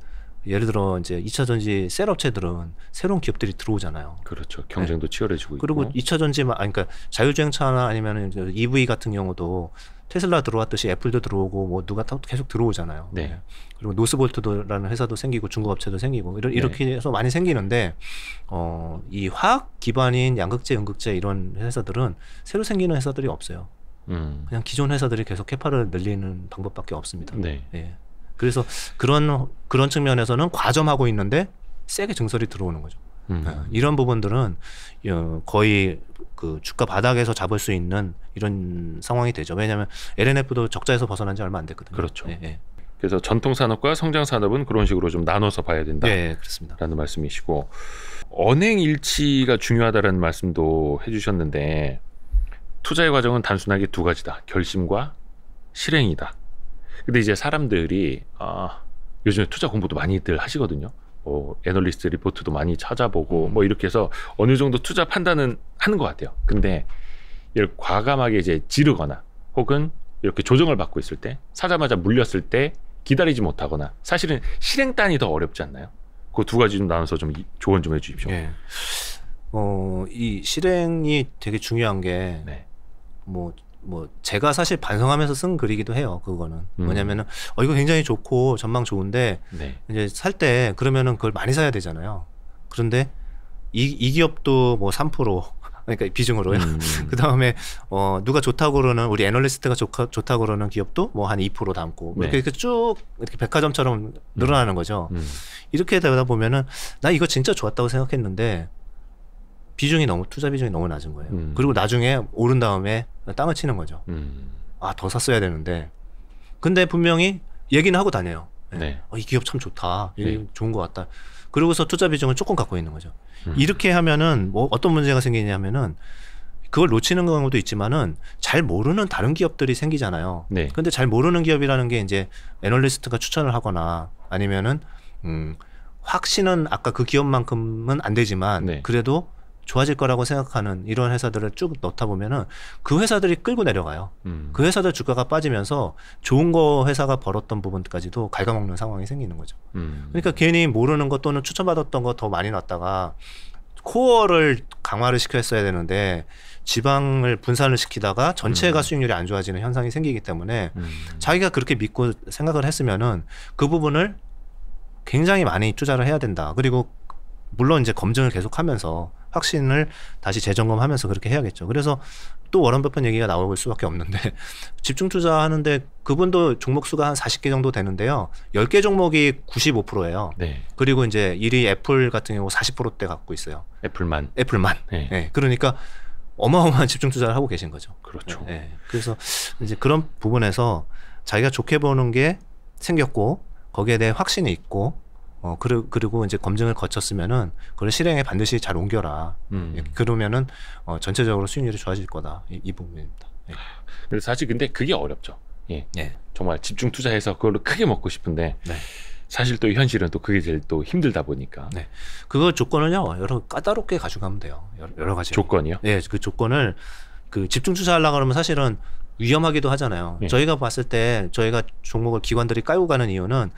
예를 들어 이제 2차 전지 셀 업체들은 새로운 기업들이 들어오잖아요. 그렇죠. 경쟁도 치열해지고 그리고 있고. 2차 전지 그러니까 자율주행차나 아니면은 EV 같은 경우도 테슬라 들어왔듯이 애플도 들어오고 뭐 누가 계속 들어오잖아요. 네. 그리고 노스볼트라는 회사도 생기고 중국 업체도 생기고 이렇게 해서 많이 생기는데 이 화학 기반인 양극재, 음극재 이런 회사들은 새로 생기는 회사들이 없어요. 그냥 기존 회사들이 계속 캐파를 늘리는 방법밖에 없습니다. 네. 예. 그래서 그런 측면에서는 과점하고 있는데 세게 증설이 들어오는 거죠. 이런 부분들은 거의 그 주가 바닥에서 잡을 수 있는 이런 상황이 되죠. 왜냐하면 LNF도 적자에서 벗어난 지 얼마 안 됐거든요. 그렇죠. 예, 예. 그래서 전통 산업과 성장 산업은 그런 식으로 좀 나눠서 봐야 된다. 네, 그렇습니다. 라는 말씀이시고 언행 일치가 중요하다라는 말씀도 해주셨는데 투자의 과정은 단순하게 두 가지다. 결심과 실행이다. 근데 이제 사람들이 요즘에 투자 공부도 많이들 하시거든요. 애널리스트 리포트도 많이 찾아보고 뭐 이렇게 해서 어느 정도 투자 판단은 하는 것 같아요. 근데 이렇게 과감하게 이제 지르거나 혹은 이렇게 조정을 받고 있을 때 사자마자 물렸을 때 기다리지 못하거나 사실은 실행단이 더 어렵지 않나요? 그 두 가지 좀 나눠서 좀 조언 좀 해주십시오. 예. 이 실행이 되게 중요한 게 네. 뭐 제가 사실 반성하면서 쓴 글이기도 해요. 그거는 뭐냐면은 이거 굉장히 좋고 전망 좋은데 네. 이제 살 때 그러면은 그걸 많이 사야 되잖아요. 그런데 이 기업도 뭐 3% 그러니까 비중으로요. 그 다음에 누가 좋다고 그러는 우리 애널리스트가 좋다고 그러는 기업도 뭐 한 2% 담고 네. 이렇게 쭉 이렇게 백화점처럼 늘어나는 거죠. 이렇게 되다 보면은 나 이거 진짜 좋았다고 생각했는데 투자 비중이 너무 낮은 거예요. 그리고 나중에 오른 다음에 땅을 치는 거죠. 더 샀어야 되는데. 근데 분명히 얘기는 하고 다녀요. 네. 이 기업 참 좋다. 이게 네. 좋은 것 같다. 그러고서 투자 비중을 조금 갖고 있는 거죠. 이렇게 하면은 뭐 어떤 문제가 생기냐면은 그걸 놓치는 경우도 있지만은 잘 모르는 다른 기업들이 생기잖아요. 네. 근데 잘 모르는 기업이라는 게 이제 애널리스트가 추천을 하거나 아니면은 확신은 아까 그 기업만큼은 안 되지만 네. 그래도 좋아질 거라고 생각하는 이런 회사들을 쭉 넣다 보면은 그 회사들이 끌고 내려가요. 그 회사들 주가가 빠지면서 좋은 거 회사가 벌었던 부분까지도 갉아먹는 상황이 생기는 거죠. 그러니까 괜히 모르는 것 또는 추천받았던 거 더 많이 놨다가 코어를 강화를 시켰어야 되는데 지방을 분산을 시키다가 전체가 수익률이 안 좋아지는 현상이 생기기 때문에 자기가 그렇게 믿고 생각을 했으면은 그 부분을 굉장히 많이 투자를 해야 된다. 그리고 물론 이제 검증을 계속하면서 확신을 다시 재점검하면서 그렇게 해야겠죠. 그래서 또 워런 버핏 얘기가 나올 수밖에 없는데 집중 투자하는데 그분도 종목 수가 한 40개 정도 되는데요. 10개 종목이 95%예요. 네. 그리고 이제 1위 애플 같은 경우 40%대 갖고 있어요. 애플만. 네. 네. 그러니까 어마어마한 집중 투자를 하고 계신 거죠. 그렇죠. 네. 그래서 이제 그런 부분에서 자기가 좋게 보는 게 생겼고 거기에 대해 확신이 있고 그리고 이제 검증을 거쳤으면은 그걸 실행에 반드시 잘 옮겨라. 그러면은 전체적으로 수익률이 좋아질 거다. 이 부분입니다. 예. 그래서 사실 근데 그게 어렵죠. 예. 예. 정말 집중 투자해서 그걸로 크게 먹고 싶은데 네. 사실 또 현실은 또 그게 제일 또 힘들다 보니까. 네. 그거 조건은요 여러 까다롭게 가져가면 돼요. 여러 가지. 조건이요? 네. 그 조건을 그 집중 투자하려고 그러면 사실은 위험하기도 하잖아요. 예. 저희가 봤을 때 저희가 종목을 기관들이 깔고 가는 이유는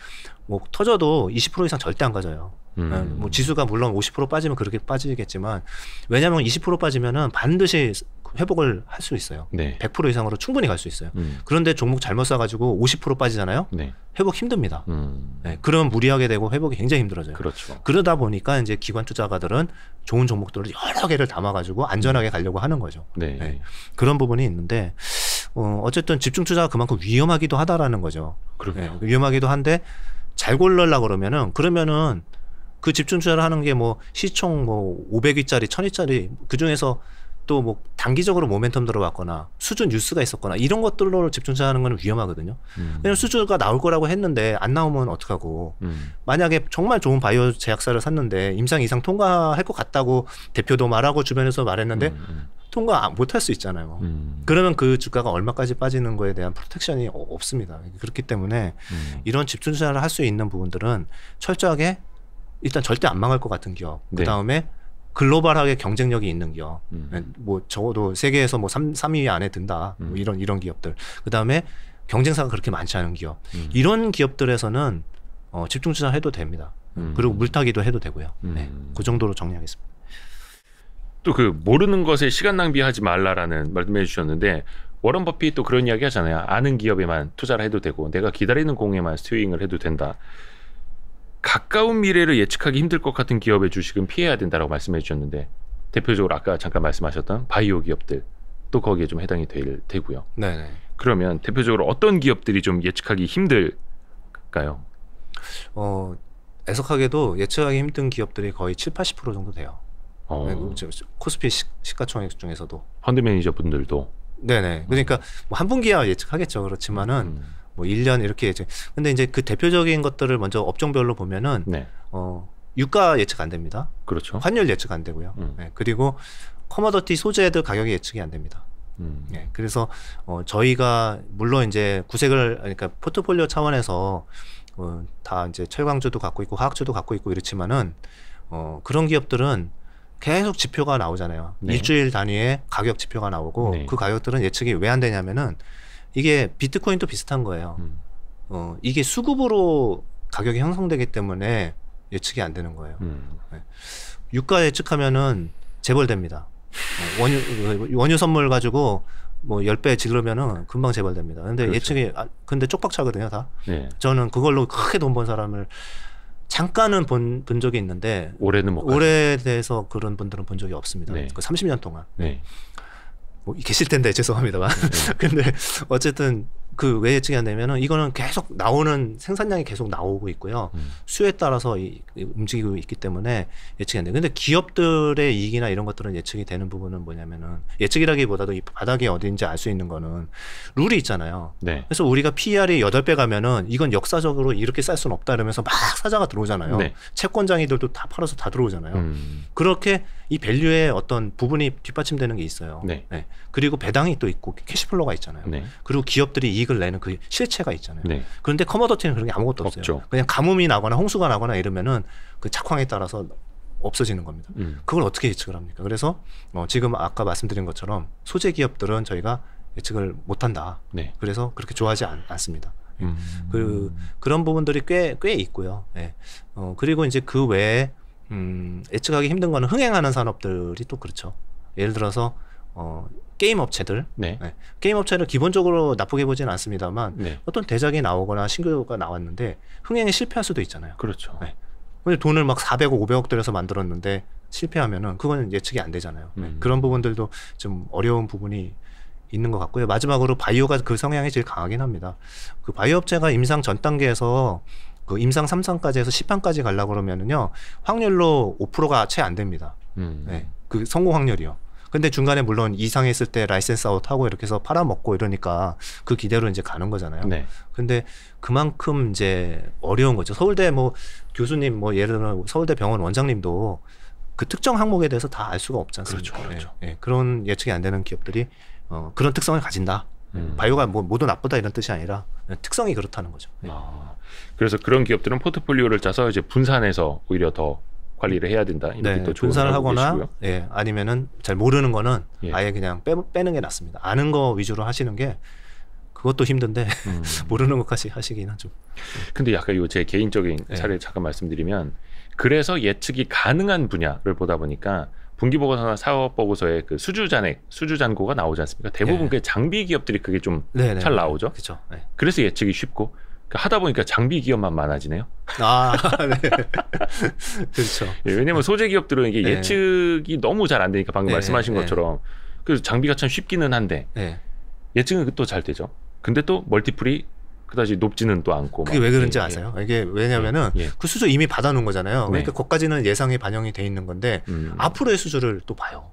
뭐 터져도 20% 이상 절대 안 가져요. 뭐 지수가 물론 50% 빠지면 그렇게 빠지겠지만 왜냐하면 20% 빠지면은 반드시 회복을 할 수 있어요. 네. 100% 이상으로 충분히 갈 수 있어요. 그런데 종목 잘못 사가지고 50% 빠지잖아요. 네. 회복 힘듭니다. 네. 그러면 무리하게 되고 회복이 굉장히 힘들어져요. 그렇죠. 그러다 보니까 이제 기관 투자가들은 좋은 종목들을 여러 개를 담아가지고 안전하게 가려고 하는 거죠. 네. 네. 그런 부분이 있는데 어쨌든 집중 투자가 그만큼 위험하기도 하다라는 거죠. 그러게요. 네. 위험하기도 한데 잘 고르려고 그러면은 그 집중 투자를 하는 게 뭐 시총 뭐 500위짜리 1000위짜리 그 중에서 또 뭐 단기적으로 모멘텀 들어왔거나 수준 뉴스가 있었거나 이런 것들로 집중 투자하는 건 위험하거든요. 왜냐면 수주가 나올 거라고 했는데 안 나오면 어떡하고 만약에 정말 좋은 바이오 제약사를 샀는데 임상 이상 통과할 것 같다고 대표도 말하고 주변에서 말했는데 통과 못할 수 있잖아요. 그러면 그 주가가 얼마까지 빠지는 거에 대한 프로텍션이 없습니다. 그렇기 때문에 이런 집중 투자를 할 수 있는 부분들은 철저하게 일단 절대 안 망할 것 같은 기업. 네. 그 다음에 글로벌하게 경쟁력이 있는 기업. 뭐 적어도 세계에서 뭐 3위 안에 든다. 뭐 이런 기업들. 그 다음에 경쟁사가 그렇게 많지 않은 기업. 이런 기업들에서는 집중 투자해도 됩니다. 그리고 물타기도 해도 되고요. 네. 그 정도로 정리하겠습니다. 또 그 모르는 것에 시간 낭비하지 말라라는 말씀해 주셨는데 워런 버핏 또 그런 이야기 하잖아요. 아는 기업에만 투자를 해도 되고 내가 기다리는 공에만 스윙을 해도 된다. 가까운 미래를 예측하기 힘들 것 같은 기업의 주식은 피해야 된다라고 말씀해 주셨는데 대표적으로 아까 잠깐 말씀하셨던 바이오 기업들 또 거기에 좀 해당이 되고요. 네네. 그러면 대표적으로 어떤 기업들이 좀 예측하기 힘들까요? 애석하게도 예측하기 힘든 기업들이 거의 70-80% 정도 돼요. 코스피 시가총액 중에서도 펀드 매니저 분들도 네네. 그러니까 뭐 한 분기야 예측하겠죠. 그렇지만은 뭐 1년 이렇게 이제 근데 이제 그 대표적인 것들을 먼저 업종별로 보면은 네. 유가 예측 안 됩니다. 그렇죠. 환율 예측 안 되고요. 네. 그리고 커머더티 소재들 가격이 예측이 안 됩니다. 네. 그래서 저희가 물론 이제 구색을 그러니까 포트폴리오 차원에서 다 이제 철강주도 갖고 있고 화학주도 갖고 있고 이렇지만은 그런 기업들은 계속 지표가 나오잖아요. 네. 일주일 단위의 가격 지표가 나오고 네. 그 가격들은 예측이 왜 안 되냐면은 이게 비트코인도 비슷한 거예요. 이게 수급으로 가격이 형성되기 때문에 예측이 안 되는 거예요. 네. 유가 예측하면은 재벌됩니다. 원유 선물 가지고 뭐 10배 지르면은 금방 재벌됩니다. 근데 그렇죠. 예측이 근데 쪽박차거든요, 다. 네. 저는 그걸로 크게 돈 번 사람을 잠깐은 본 적이 있는데 올해는 못 오래돼서 그런 분들은 본 적이 없습니다. 네. 그 30년 동안. 네. 뭐 계실 텐데 죄송합니다만. 근데 어쨌든 그 왜 예측이 안 되면은 이거는 계속 나오는 생산량이 계속 나오고 있고요. 수요에 따라서 움직이고 있기 때문에 예측이 안 돼요. 근데 기업들의 이익이나 이런 것들은 예측이 되는 부분은 뭐냐면은 예측이라기보다도 이 바닥이 어딘지 알 수 있는 거는 룰이 있잖아요. 네. 그래서 우리가 PER이 8배 가면은 이건 역사적으로 이렇게 쌀 수는 없다 이러면서 막 사자가 들어오잖아요. 네. 채권장이들도 다 팔아서 다 들어오잖아요. 그렇게 이 밸류의 어떤 부분이 뒷받침되는 게 있어요. 네. 네. 그리고 배당이 또 있고 캐시플로우가 있잖아요. 네. 그리고 기업들이 이익을 내는 그 실체가 있잖아요. 네. 그런데 커머더티는 그런 게 아무것도 없어요. 없죠. 그냥 가뭄이 나거나 홍수가 나거나 이러면은 그 작황에 따라서 없어지는 겁니다. 그걸 어떻게 예측을 합니까? 그래서 지금 아까 말씀드린 것처럼 소재 기업들은 저희가 예측을 못한다. 네. 그래서 그렇게 좋아하지 않습니다. 그런 부분들이 꽤 있고요. 예. 그리고 이제 그 외에 예측하기 힘든 거는 흥행하는 산업들이 또 그렇죠. 예를 들어서 게임 업체들, 네. 네. 게임 업체를 기본적으로 나쁘게 보지는 않습니다만 네. 어떤 대작이 나오거나 신규가 나왔는데 흥행에 실패할 수도 있잖아요. 그렇죠. 네. 근데 돈을 막 400억, 500억 들여서 만들었는데 실패하면은 그건 예측이 안 되잖아요. 그런 부분들도 좀 어려운 부분이 있는 것 같고요. 마지막으로 바이오가 그 성향이 제일 강하긴 합니다. 그 바이오 업체가 임상 전 단계에서 그 임상 3상까지 해서 10판까지 가려고 그러면은요, 확률로 5%가 채 안 됩니다. 네. 그 성공 확률이요. 근데 중간에 물론 이상했을 때 라이센스 아웃하고 이렇게 해서 팔아먹고 이러니까 그 기대로 이제 가는 거잖아요. 네. 근데 그만큼 이제 어려운 거죠. 서울대 뭐 교수님 뭐 예를 들어 서울대 병원 원장님도 그 특정 항목에 대해서 다 알 수가 없지 않습니까? 그렇죠. 그렇죠. 예, 예. 그런 예측이 안 되는 기업들이 그런 특성을 가진다. 바이오가 뭐 모두 나쁘다 이런 뜻이 아니라 특성이 그렇다는 거죠. 예. 그래서 그런 기업들은 포트폴리오를 짜서 이제 분산해서 오히려 더 관리를 해야 된다. 이렇게 또 분산을 하거나 계시고요. 예, 아니면은 잘 모르는 거는 예. 아예 그냥 빼는 게 낫습니다. 아는 거 위주로 하시는 게 그것도 힘든데 모르는 것까지 하시기는 좀. 근데 약간 이거 제 개인적인 사례를 잠깐 말씀드리면, 그래서 예측이 가능한 분야를 보다 보니까 분기보고서나 사업보고서에 그 수주잔고가 나오지 않습니까? 대부분 그 장비 기업들이 그게 좀 잘 나오죠. 그렇죠. 네. 그래서 예측이 쉽고, 하다 보니까 장비 기업만 많아지네요. 아, 네. 그렇죠. 예, 왜냐면 소재 기업들은 이게 예측이 너무 잘 안 되니까 방금 말씀하신 것처럼, 그래서 장비가 참 쉽기는 한데 예측은 또 잘 되죠. 근데 또 멀티플이 그다지 높지는 또 않고. 그게 왜 그런지 아세요? 이게 왜냐면은 그 수주 이미 받아놓은 거잖아요. 그러니까 거기까지는 예상이 반영이 돼 있는 건데 앞으로의 수주를 또 봐요.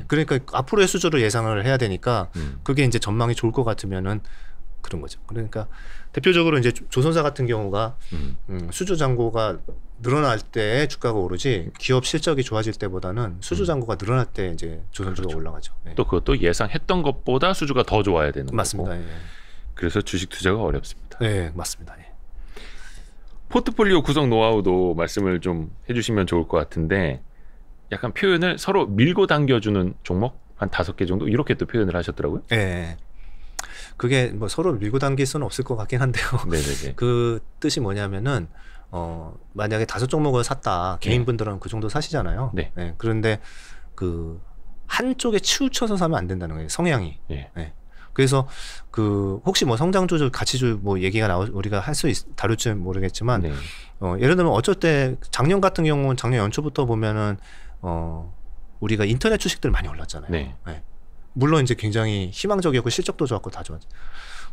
그러니까 앞으로의 수주를 예상을 해야 되니까 그게 이제 전망이 좋을 것 같으면은 그런 거죠. 그러니까 대표적으로 이제 조선사 같은 경우가 수주 잔고가 늘어날 때 주가가 오르지, 기업 실적이 좋아질 때보다는 수주 잔고가 늘어날 때 이제 조선주가 올라가죠. 또 그것도 예상했던 것보다 수주가 더 좋아야 되는 맞습니다. 거고. 그래서 주식 투자가 어렵습니다. 네, 맞습니다. 포트폴리오 구성 노하우도 말씀을 좀 해주시면 좋을 것 같은데, 약간 표현을 서로 밀고 당겨주는 종목 한 5개 정도 이렇게 또 표현을 하셨더라고요. 네. 그게 뭐 서로 밀고 당길 수는 없을 것 같긴 한데요. 네네네. 그 뜻이 뭐냐면은 만약에 5종목을 샀다, 개인분들은 그 정도 사시잖아요. 네. 그런데 그 한쪽에 치우쳐서 사면 안 된다는 거예요. 성향이. 그래서 그 혹시 뭐 성장주들 가치주 뭐 얘기가 우리가 할 수 다룰지 모르겠지만 예를 들면 어쩔 때 작년 같은 경우는 작년 연초부터 보면은 우리가 인터넷 주식들 많이 올랐잖아요. 물론 이제 굉장히 희망적이었고 실적도 좋았고 다 좋았죠.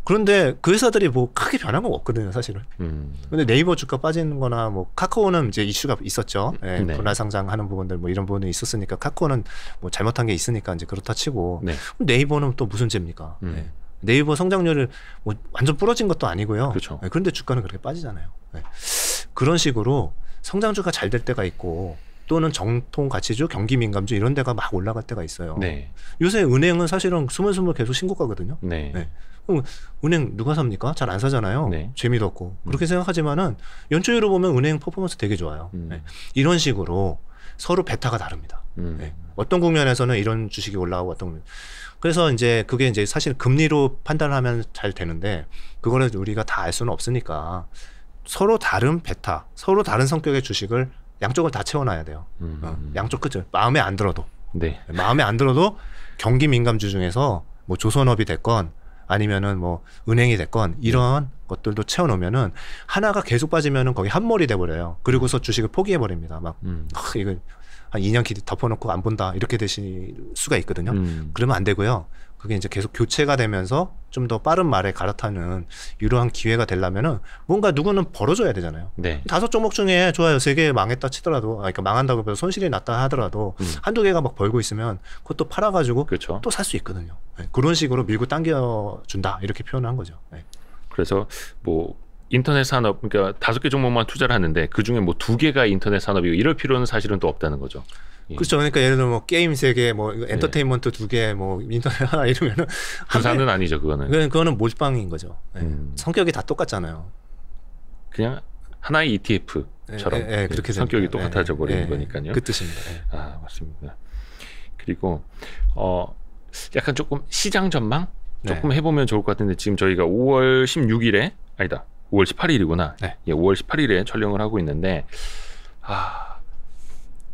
그런데 그 회사들이 뭐 크게 변한 건 없거든요, 사실은. 근데 네이버 주가 빠지는 거나 뭐 카카오는 이제 이슈가 있었죠. 분할 상장하는 부분들 뭐 이런 부분이 있었으니까 카카오는 뭐 잘못한 게 있으니까 이제 그렇다 치고 네이버는 또 무슨 죄입니까? 네이버 성장률을 뭐 완전 부러진 것도 아니고요. 그런데 주가는 그렇게 빠지잖아요. 그런 식으로 성장주가 잘 될 때가 있고 또는 정통 가치주, 경기 민감주 이런 데가 막 올라갈 때가 있어요. 네. 요새 은행은 사실은 스물스물 계속 신고가거든요. 네. 네. 그럼 은행 누가 삽니까? 잘 안 사잖아요. 네. 재미도 없고. 그렇게 생각하지만은 연초율로 보면 은행 퍼포먼스 되게 좋아요. 네. 이런 식으로 서로 베타가 다릅니다. 네. 어떤 국면에서는 이런 주식이 올라가고 어떤 국면. 그래서 이제 그게 이제 사실 금리로 판단하면 잘 되는데 그거를 우리가 다 알 수는 없으니까 서로 다른 베타, 서로 다른 성격의 주식을 양쪽을 다 채워놔야 돼요. 양쪽 끝을 마음에 안 들어도. 네. 마음에 안 들어도 경기 민감주 중에서 뭐 조선업이 됐건 아니면은 뭐 은행이 됐건 이런 것들도 채워놓으면은 하나가 계속 빠지면은 거기 한몰이 돼버려요. 그리고서 주식을 포기해버립니다. 막 이거 한 2년 덮어놓고 안 본다 이렇게 되실 수가 있거든요. 그러면 안 되고요. 그게 이제 계속 교체가 되면서 좀 더 빠른 말에 갈아타는 이러한 기회가 되려면은 뭔가 누구는 벌어줘야 되잖아요. 네. 5종목 중에 좋아요. 3개 망했다 치더라도, 그러니까 망한다고 해서 손실이 났다 하더라도 한두 개가 막 벌고 있으면 그것도 팔아가지고 그렇죠. 또 살 수 있거든요. 네. 그런 식으로 밀고 당겨준다 이렇게 표현을 한 거죠. 네. 그래서 뭐 인터넷 산업, 그러니까 5개 종목만 투자를 하는데 그 중에 뭐 2개가 인터넷 산업이고 이럴 필요는 사실은 또 없다는 거죠. 예. 그렇죠. 그러니까 예를 들어 뭐 게임 3개, 뭐 엔터테인먼트 2개, 뭐 인터넷 하나 이러면은 부산은 아니죠, 그거는. 그거는 몰빵인 거죠. 네. 성격이 다 똑같잖아요. 그냥 하나의 ETF처럼 그렇게 성격이 똑같아져 버리는 거니까요. 그 뜻입니다. 아, 맞습니다. 그리고 약간 조금 시장 전망 조금 해보면 좋을 것 같은데 지금 저희가 5월 16일에 아니다. 5월 18일이구나. 네. 예, 5월 18일에 촬영을 하고 있는데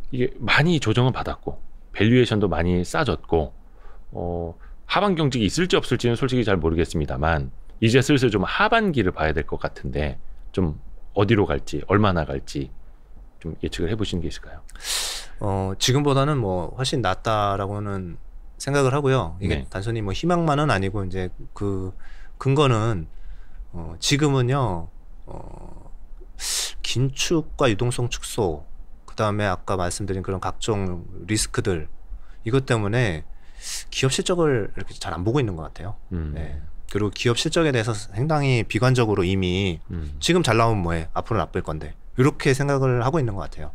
이게 많이 조정을 받았고 밸류에이션도 많이 싸졌고 하반 경직이 있을지 없을지는 솔직히 잘 모르겠습니다만 이제 슬슬 좀 하반기를 봐야 될 것 같은데 좀 어디로 갈지 얼마나 갈지 좀 예측을 해보시는 게 있을까요? 지금보다는 뭐 훨씬 낫다라고는 생각을 하고요. 이게 단순히 뭐 희망만은 아니고 이제 그 근거는 지금은요 긴축과 유동성 축소 그 다음에 아까 말씀드린 그런 각종 리스크들 이것 때문에 기업 실적을 이렇게 잘 안 보고 있는 것 같아요. 네. 그리고 기업 실적에 대해서 상당히 비관적으로 이미 지금 잘 나오면 뭐해 앞으로 나쁠 건데 이렇게 생각을 하고 있는 것 같아요.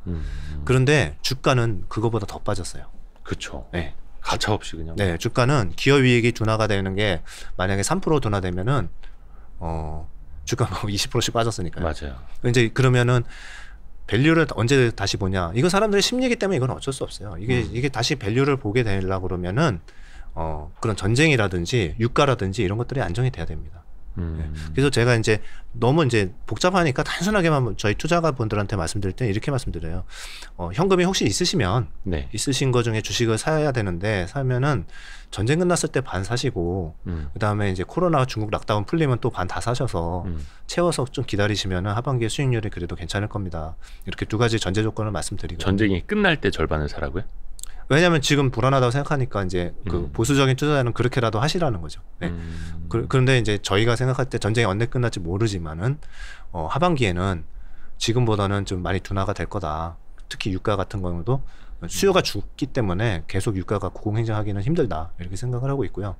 그런데 주가는 그거보다 더 빠졌어요. 그렇죠. 네. 가차없이 그냥. 네, 주가는 기업 이익이 둔화가 되는 게 만약에 3% 둔화되면은 주가가 20%씩 빠졌으니까요. 맞아요. 이제 그러면은 밸류를 언제 다시 보냐? 이건 사람들의 심리이기 때문에 이건 어쩔 수 없어요. 이게 다시 밸류를 보게 되려고 그러면은 그런 전쟁이라든지 유가라든지 이런 것들이 안정이 돼야 됩니다. 네. 그래서 제가 이제 너무 이제 복잡하니까 단순하게만 저희 투자가분들한테 말씀드릴 때 이렇게 말씀드려요. 현금이 혹시 있으시면 있으신 거 중에 주식을 사야 되는데 사면은 전쟁 끝났을 때 반 사시고 그다음에 이제 코로나 중국 락다운 풀리면 또 반 다 사셔서 채워서 좀 기다리시면은 하반기에 수익률이 그래도 괜찮을 겁니다. 이렇게 두 가지 전제 조건을 말씀드리고 전쟁이 끝날 때 절반을 사라고요? 왜냐하면 지금 불안하다고 생각하니까 이제 그 보수적인 투자자는 그렇게라도 하시라는 거죠. 네. 그런데 이제 저희가 생각할 때 전쟁이 언제 끝날지 모르지만은 하반기에는 지금보다는 좀 많이 둔화가 될 거다. 특히 유가 같은 경우도 수요가 죽기 때문에 계속 유가가 고공행진하기는 힘들다 이렇게 생각을 하고 있고요.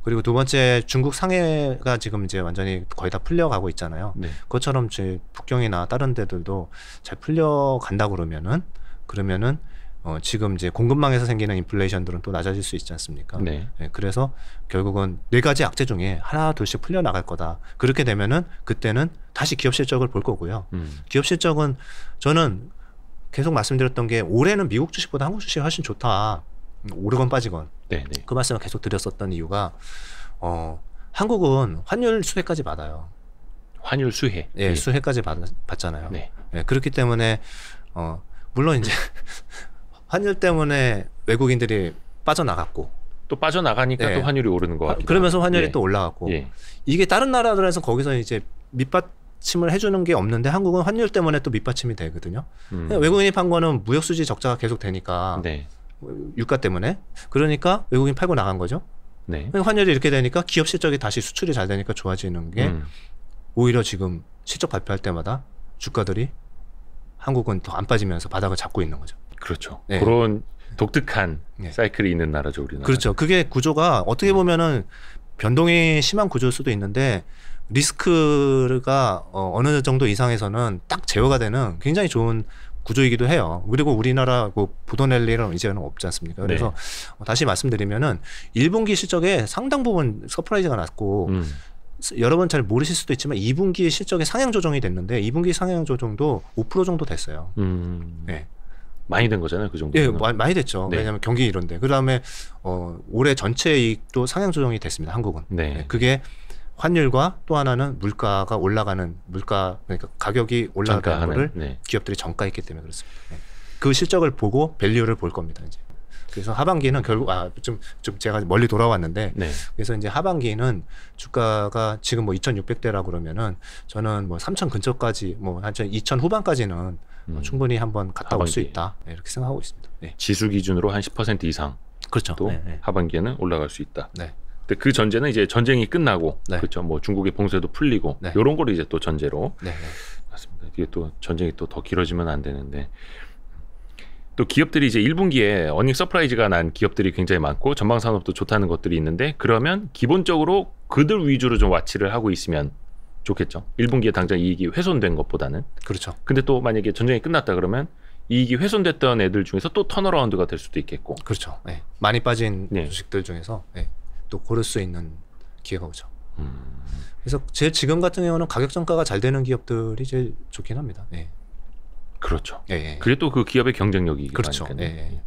그리고 두 번째 중국 상해가 지금 이제 완전히 거의 다 풀려가고 있잖아요. 그것처럼 제 북경이나 다른 데들도 잘 풀려간다 그러면은 지금 이제 공급망에서 생기는 인플레이션들은 또 낮아질 수 있지 않습니까? 네, 그래서 결국은 4가지 악재 중에 하나 둘씩 풀려 나갈 거다. 그렇게 되면은 그때는 다시 기업 실적을 볼 거고요. 기업 실적은 저는 계속 말씀드렸던 게 올해는 미국 주식보다 한국 주식이 훨씬 좋다. 오르건 빠지건. 그 말씀을 계속 드렸었던 이유가 한국은 환율 수혜까지 받아요. 환율 수혜? 네, 수혜까지 받잖아요. 그렇기 때문에 물론 이제 환율 때문에 외국인들이 빠져나갔고 또 빠져나가니까 또 환율이 오르는 것 같기도 그러면서 환율이 또 올라갔고 이게 다른 나라들에서 거기서 이제 밑받침을 해주는 게 없는데 한국은 환율 때문에 또 밑받침이 되거든요. 외국인이 판 거는 무역수지 적자가 계속 되니까 유가 때문에 그러니까 외국인 팔고 나간 거죠. 환율이 이렇게 되니까 기업 실적이 다시 수출이 잘 되니까 좋아지는 게 오히려 지금 실적 발표할 때마다 주가들이 한국은 더 안 빠지면서 바닥을 잡고 있는 거죠. 그렇죠. 그런 독특한 사이클이 있는 나라죠, 우리나라. 그렇죠. 그게 구조가 어떻게 보면은 변동이 심한 구조일 수도 있는데 리스크가 어느 정도 이상에서는 딱 제어가 되는 굉장히 좋은 구조이기도 해요. 그리고 우리나라 뭐 보도낼 일은 이제는 없지 않습니까? 그래서 다시 말씀드리면은 1분기 실적에 상당 부분 서프라이즈가 났고 여러분 잘 모르실 수도 있지만 2분기 실적에 상향 조정이 됐는데 2분기 상향 조정도 5% 정도 됐어요. 네. 많이 된 거잖아요, 그 정도. 예, 많이 됐죠. 네. 왜냐하면 경기 이런데. 그다음에 올해 전체 이익도 상향 조정이 됐습니다. 한국은. 네. 네. 그게 환율과 또 하나는 물가가 올라가는 물가 그러니까 가격이 올라가는 거를 네. 기업들이 정가했기 때문에 그렇습니다. 네. 그 실적을 보고 밸류를 볼 겁니다. 이제. 그래서 하반기는 결국 좀 제가 멀리 돌아왔는데 네. 그래서 이제 하반기는 주가가 지금 뭐 2,600대라 그러면은 저는 뭐 3,000 근처까지 뭐 한 2,000 후반까지는 충분히 한번 갔다 올 수 있다. 네, 이렇게 생각하고 있습니다. 네. 지수 기준으로 한 10% 이상 그렇죠. 또 네, 네. 하반기에는 올라갈 수 있다. 네. 근데 그 전제는 이제 전쟁이 끝나고 네. 그렇죠. 뭐 중국의 봉쇄도 풀리고 네. 이런 거를 이제 또 전제로 네. 맞습니다. 이게 또 전쟁이 또 더 길어지면 안 되는데 또 기업들이 이제 1분기에 어닝 서프라이즈가 난 기업들이 굉장히 많고 전방 산업도 좋다는 것들이 있는데 그러면 기본적으로 그들 위주로 좀 와치를 하고 있으면 좋겠죠. 1분기에 당장 이익이 훼손된 것보다는. 그렇죠. 근데 또 만약에 전쟁이 끝났다 그러면 이익이 훼손됐던 애들 중에서 또 턴어라운드가 될 수도 있겠고. 그렇죠. 네. 많이 빠진 네. 주식들 중에서 네. 또 고를 수 있는 기회가 오죠. 그래서 제 지금 같은 경우는 가격 정가가 잘 되는 기업들이 제일 좋긴 합니다. 네. 그렇죠. 예. 그게 또 그 기업의 경쟁력이기도 그렇죠. 하니까요. 예.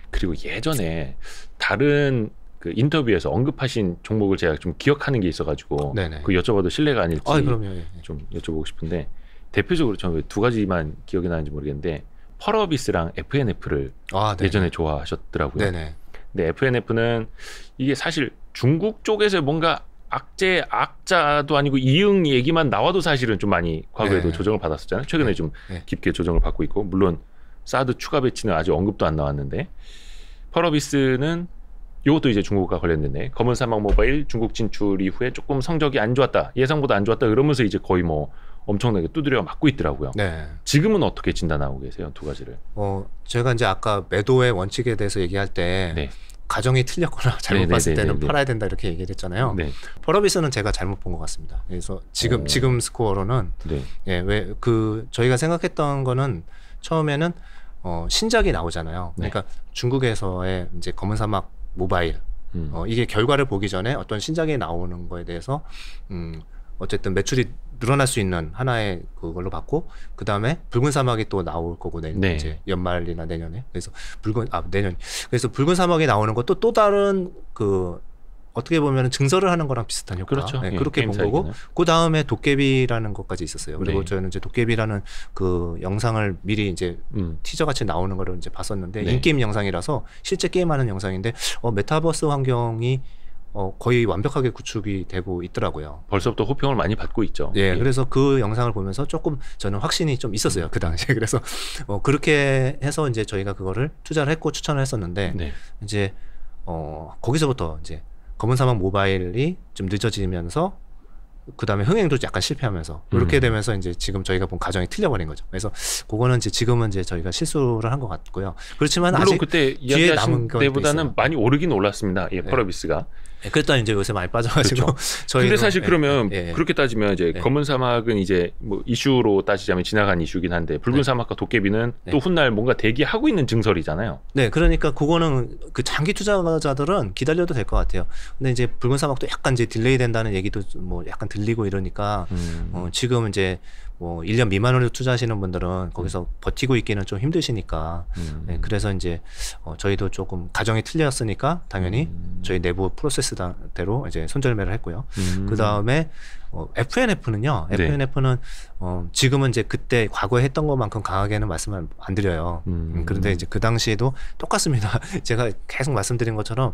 그리고 예전에 다른 그 인터뷰에서 언급하신 종목을 제가 좀 기억하는 게 있어가지고 네네. 그 여쭤봐도 실례가 아닐지 그럼요. 예. 좀 여쭤보고 싶은데 대표적으로 저는 왜 두 가지만 기억이 나는지 모르겠는데 펄어비스랑 FNF를 예전에 좋아하셨더라고요. 네네. 근데 FNF는 이게 사실 중국 쪽에서 뭔가 악자도 아니고 이응 얘기만 나와도 사실은 좀 많이 과거에도 네. 조정을 받았었잖아요. 최근에 네. 좀 네. 깊게 조정을 받고 있고 물론 사드 추가 배치는 아직 언급도 안 나왔는데 펄어비스는 이것도 이제 중국과 관련됐네. 검은 사막 모바일 중국 진출 이후에 조금 성적이 안 좋았다. 예상보다 안 좋았다. 그러면서 이제 거의 뭐 엄청나게 두드려 맞고 있더라고요. 네. 지금은 어떻게 진단하고 계세요? 두 가지를. 제가 이제 아까 매도의 원칙에 대해서 얘기할 때 네. 가정이 틀렸거나 잘못 네네네네네. 봤을 때는 팔아야 된다 이렇게 얘기를 했잖아요. 네. 펄어비스는 제가 잘못 본 것 같습니다. 그래서 지금 스코어로는 네. 왜 저희가 생각했던 거는 처음에는 신작이 나오잖아요. 네. 그러니까 중국에서의 이제 검은 사막 모바일 이게 결과를 보기 전에 어떤 신작이 나오는 거에 대해서 어쨌든 매출이 늘어날 수 있는 하나의 그걸로 봤고 그 다음에 붉은 사막이 또 나올 거고 네. 이제 연말이나 내년에 그래서 내년 그래서 붉은 사막이 나오는 것도 또 다른 어떻게 보면 증설을 하는 거랑 비슷한 효과. 그렇죠. 네, 예, 그렇게 본 게임 거고 사이즈는. 그 다음에 도깨비라는 것까지 있었어요. 그리고 네. 저는 이제 도깨비라는 그 영상을 미리 이제 티저 같이 나오는 거를 이제 봤었는데 네. 인게임 영상이라서 실제 게임하는 영상인데 메타버스 환경이 거의 완벽하게 구축이 되고 있더라고요. 벌써부터 호평을 많이 받고 있죠. 예, 그래서 그 영상을 보면서 조금 저는 확신이 좀 있었어요. 그 당시에. 그래서 그렇게 해서 이제 저희가 그거를 투자를 했고 추천을 했었는데 네. 이제 거기서부터 이제 검은 사막 모바일이 좀 늦어지면서 그 다음에 흥행도 약간 실패하면서 이렇게 되면서 이제 지금 저희가 본 가정이 틀려버린 거죠. 그래서 그거는 이제 지금은 이제 저희가 실수를 한 것 같고요. 그렇지만 물론 아직 그때 뒤에 남은 이야기하신 것도 때보다는 있어요. 많이 오르긴 올랐습니다. 예, 펄어비스가. 그랬다 이제 요새 많이 빠져가지고 그렇죠. 저희도 근데 사실 그러면 예. 그렇게 따지면 이제 네. 검은 사막은 이제 뭐 이슈로 따지자면 지나간 이슈긴 한데 붉은 네. 사막과 도깨비는 네. 또 훗날 뭔가 대기하고 있는 증설이잖아요. 네, 그러니까 그거는 그 장기 투자자들은 기다려도 될 것 같아요. 근데 이제 붉은 사막도 약간 이제 딜레이 된다는 얘기도 뭐 약간 들리고 이러니까 지금 이제 뭐 1년 미만으로 투자하시는 분들은 거기서 버티고 있기는 좀 힘드시니까 네, 그래서 이제 저희도 조금 가정이 틀렸으니까 당연히 저희 내부 프로세스대로 이제 손절매를 했고요. 그 다음에 FNF는요. 네. FNF는 지금은 이제 그때 과거에 했던 것만큼 강하게는 말씀을 안 드려요. 그런데 이제 그 당시에도 똑같습니다. 제가 계속 말씀드린 것처럼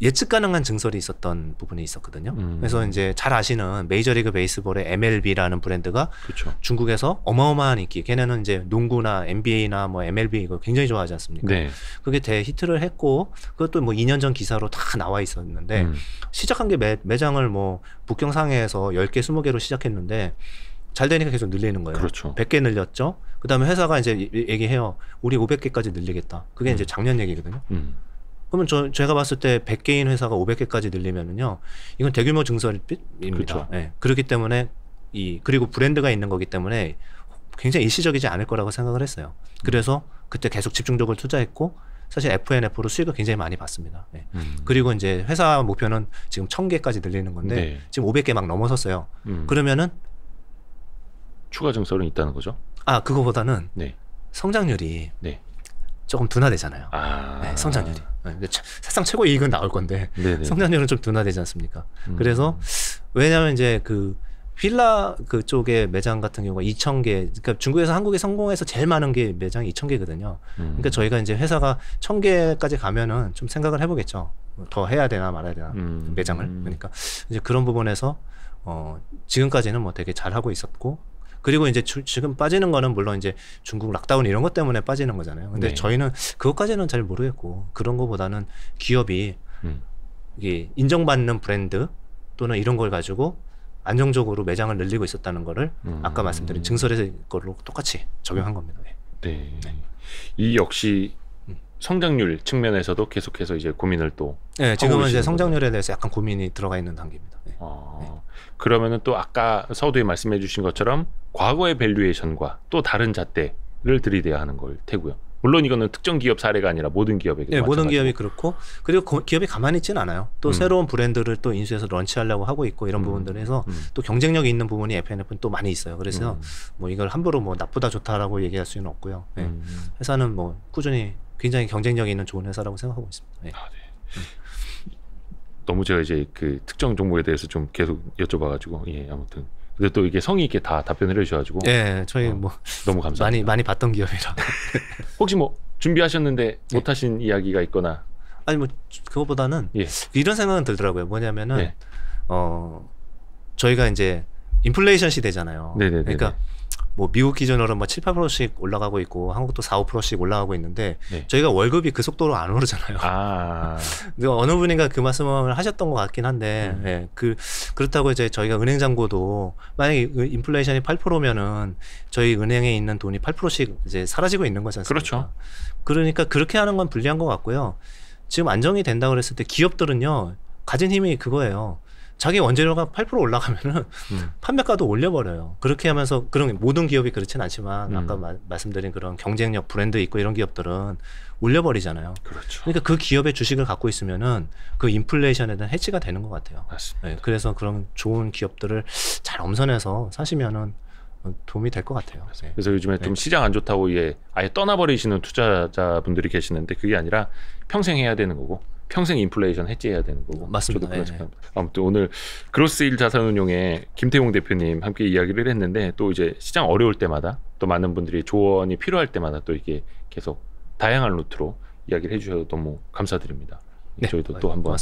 예측 가능한 증설이 있었던 부분이 있었거든요. 그래서 이제 잘 아시는 메이저리그 베이스볼의 MLB라는 브랜드가 그렇죠. 중국에서 어마어마한 인기. 걔네는 이제 농구나 NBA나 뭐 MLB 이거 굉장히 좋아하지 않습니까? 네. 그게 대히트를 했고 그것도 뭐 2년 전 기사로 다 나와 있었는데 시작한 게 매장을 뭐 북경상해에서 10개, 20개로 시작했는데 잘 되니까 계속 늘리는 거예요. 그렇죠. 100개 늘렸죠. 그 다음에 회사가 이제 얘기해요. 우리 500개까지 늘리겠다. 그게 이제 작년 얘기거든요. 그러면 제가 봤을 때 100개인 회사가 500개까지 늘리면은요, 이건 대규모 증설입니다. 그렇죠. 네. 그렇기 때문에 그리고 브랜드가 있는 거기 때문에 굉장히 일시적이지 않을 거라고 생각을 했어요. 그래서 그때 계속 집중적으로 투자했고 사실 FNF로 수익을 굉장히 많이 봤습니다. 네. 그리고 이제 회사 목표는 지금 1000개까지 늘리는 건데 네. 지금 500개 막 넘어섰어요. 그러면은 추가 증설은 있다는 거죠? 그거보다는 네. 성장률이 네. 조금 둔화되잖아요. 네, 성장률이. 사상 최고 이익은 나올 건데 네네. 성장률은 좀 둔화되지 않습니까? 그래서 왜냐하면 이제 그 필라 그쪽의 매장 같은 경우가 2,000개, 그러니까 중국에서 한국에 성공해서 제일 많은 게 매장이 2,000개거든요. 그러니까 저희가 이제 회사가 1,000개까지 가면은 좀 생각을 해보겠죠. 더 해야 되나 말아야 되나 매장을. 그러니까 이제 그런 부분에서 지금까지는 뭐 되게 잘 하고 있었고. 그리고 이제 지금 빠지는 거는 물론 이제 중국 락다운 이런 것 때문에 빠지는 거잖아요. 근데 네. 저희는 그것까지는 잘 모르겠고 그런 거보다는 기업이 이게 인정받는 브랜드 또는 이런 걸 가지고 안정적으로 매장을 늘리고 있었다는 거를 아까 말씀드린 증설의 걸로 똑같이 적용한 겁니다. 네. 이 역시 성장률 측면에서도 계속해서 이제 고민을 또 네, 지금은 이제 성장률에 대해서 약간 고민이 들어가 있는 단계입니다. 네. 그러면은 또 아까 서두에 말씀해 주신 것처럼 과거의 밸류에이션과 또 다른 잣대를 들이대야 하는 걸 테고요. 물론 이거는 특정 기업 사례가 아니라 모든 기업에게 네, 모든 기업이 그렇고 그리고 기업이 가만히 있지는 않아요. 또 새로운 브랜드를 또 인수해서 런치하려고 하고 있고 이런 부분들에서 또 경쟁력이 있는 부분이 FNF는 또 많이 있어요. 그래서 뭐 이걸 함부로 뭐 나쁘다 좋다라고 얘기할 수는 없고요. 네. 회사는 뭐 꾸준히 굉장히 경쟁력이 있는 좋은 회사라고 생각하고 있습니다. 네. 너무 제가 이제 그 특정 종목에 대해서 좀 계속 여쭤봐가지고 아무튼 근데 또 이게 성의 있게 다 답변을 해주셔가지고 저희 뭐 너무 감사합니다. 많이 봤던 기업이라. 혹시 뭐 준비하셨는데 못하신 이야기가 있거나 아니 뭐 그거보다는 이런 생각은 들더라고요. 뭐냐면은 저희가 이제 인플레이션 시대잖아요. 네네네. 그러니까 뭐 미국 기준으로 뭐 7, 8%씩 올라가고 있고 한국도 4, 5%씩 올라가고 있는데 저희가 월급이 그 속도로 안 오르잖아요. 근데 어느 분인가 그 말씀을 하셨던 것 같긴 한데 그렇다고 이제 저희가 은행 잔고도 만약에 인플레이션이 8%면은 저희 은행에 있는 돈이 8%씩 이제 사라지고 있는 거지 않습니까? 그렇죠. 그러니까 그렇게 하는 건 불리한 것 같고요. 지금 안정이 된다 그랬을 때 기업들은요 가진 힘이 그거예요. 자기 원재료가 8% 올라가면은 판매가도 올려버려요. 그렇게 하면서 그런 모든 기업이 그렇진 않지만 아까 말씀드린 그런 경쟁력 브랜드 있고 이런 기업들은 올려버리잖아요. 그렇죠. 그러니까 그 기업의 주식을 갖고 있으면은 그 인플레이션에 대한 해지가 되는 것 같아요. 맞습니다. 네, 그래서 그런 좋은 기업들을 잘 엄선해서 사시면은 도움이 될 것 같아요. 네. 그래서 요즘에 좀 시장 안 좋다고 아예 떠나버리시는 투자자분들이 계시는데 그게 아니라 평생 해야 되는 거고 평생 인플레이션 해지해야 되는 거고. 맞습니다. 저도 생각합니다. 아무튼 오늘 그로스1 자산운용의 김태용 대표님 함께 이야기를 했는데 또 이제 시장 어려울 때마다 또 많은 분들이 조언이 필요할 때마다 또 이게 계속 다양한 루트로 이야기를 해주셔서 너무 감사드립니다. 저희도 또 한번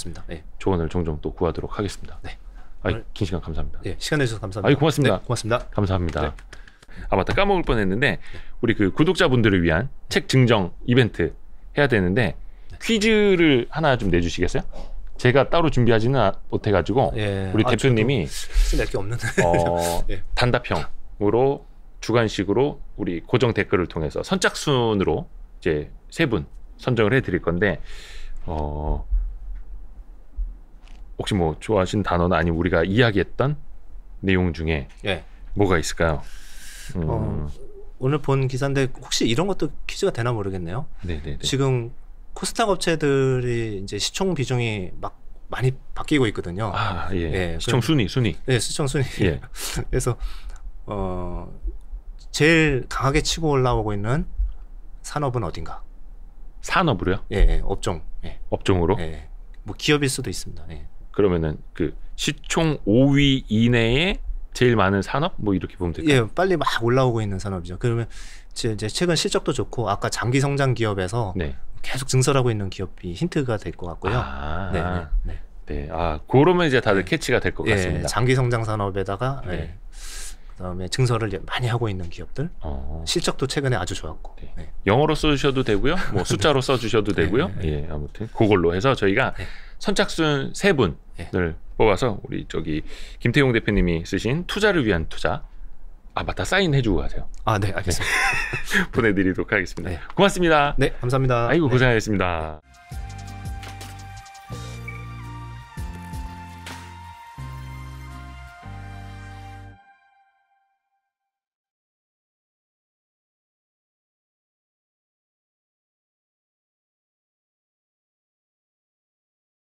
조언을 종종 또 구하도록 하겠습니다. 긴 시간 감사합니다. 시간 내주셔서 감사합니다. 고맙습니다. 고맙습니다. 감사합니다. 맞다, 까먹을 뻔했는데 우리 그 구독자분들을 위한 책 증정 이벤트 해야 되는데 퀴즈를 하나 좀 내주시겠어요? 제가 따로 준비하지는 못해가지고 우리 대표님이 낼 게 없는데 단답형으로 주관식으로 우리 고정 댓글을 통해서 선착순으로 이제 3분 선정을 해드릴 건데 혹시 뭐 좋아하시는 단어나 아니면 우리가 이야기했던 내용 중에 뭐가 있을까요? 오늘 본 기사인데 혹시 이런 것도 퀴즈가 되나 모르겠네요. 네네네. 지금 코스닥 업체들이 이제 시총 비중이 막 많이 바뀌고 있거든요. 시총 순위. 네, 시총 순위. 그래서 제일 강하게 치고 올라오고 있는 산업은 어딘가? 산업으로요? 업종. 업종으로? 뭐 기업일 수도 있습니다. 그러면은 그 시총 5위 이내에 제일 많은 산업 뭐 이렇게 보면 될까요? 빨리 막 올라오고 있는 산업이죠. 그러면 이제 최근 실적도 좋고 아까 장기 성장 기업에서 계속 증설하고 있는 기업이 힌트가 될 것 같고요. 그러면 이제 다들 캐치가 될 것 같습니다. 장기 성장 산업에다가 그다음에 증설을 많이 하고 있는 기업들. 실적도 최근에 아주 좋았고. 영어로 써주셔도 되고요. 뭐 숫자로 써주셔도 되고요. 아무튼 그걸로 해서 저희가 선착순 3분을 뽑아서 우리 저기 김태용 대표님이 쓰신 투자를 위한 투자. 맞다, 사인해주고 가세요. 네, 알겠습니다. 보내드리도록 하겠습니다. 고맙습니다. 감사합니다. 고생하셨습니다.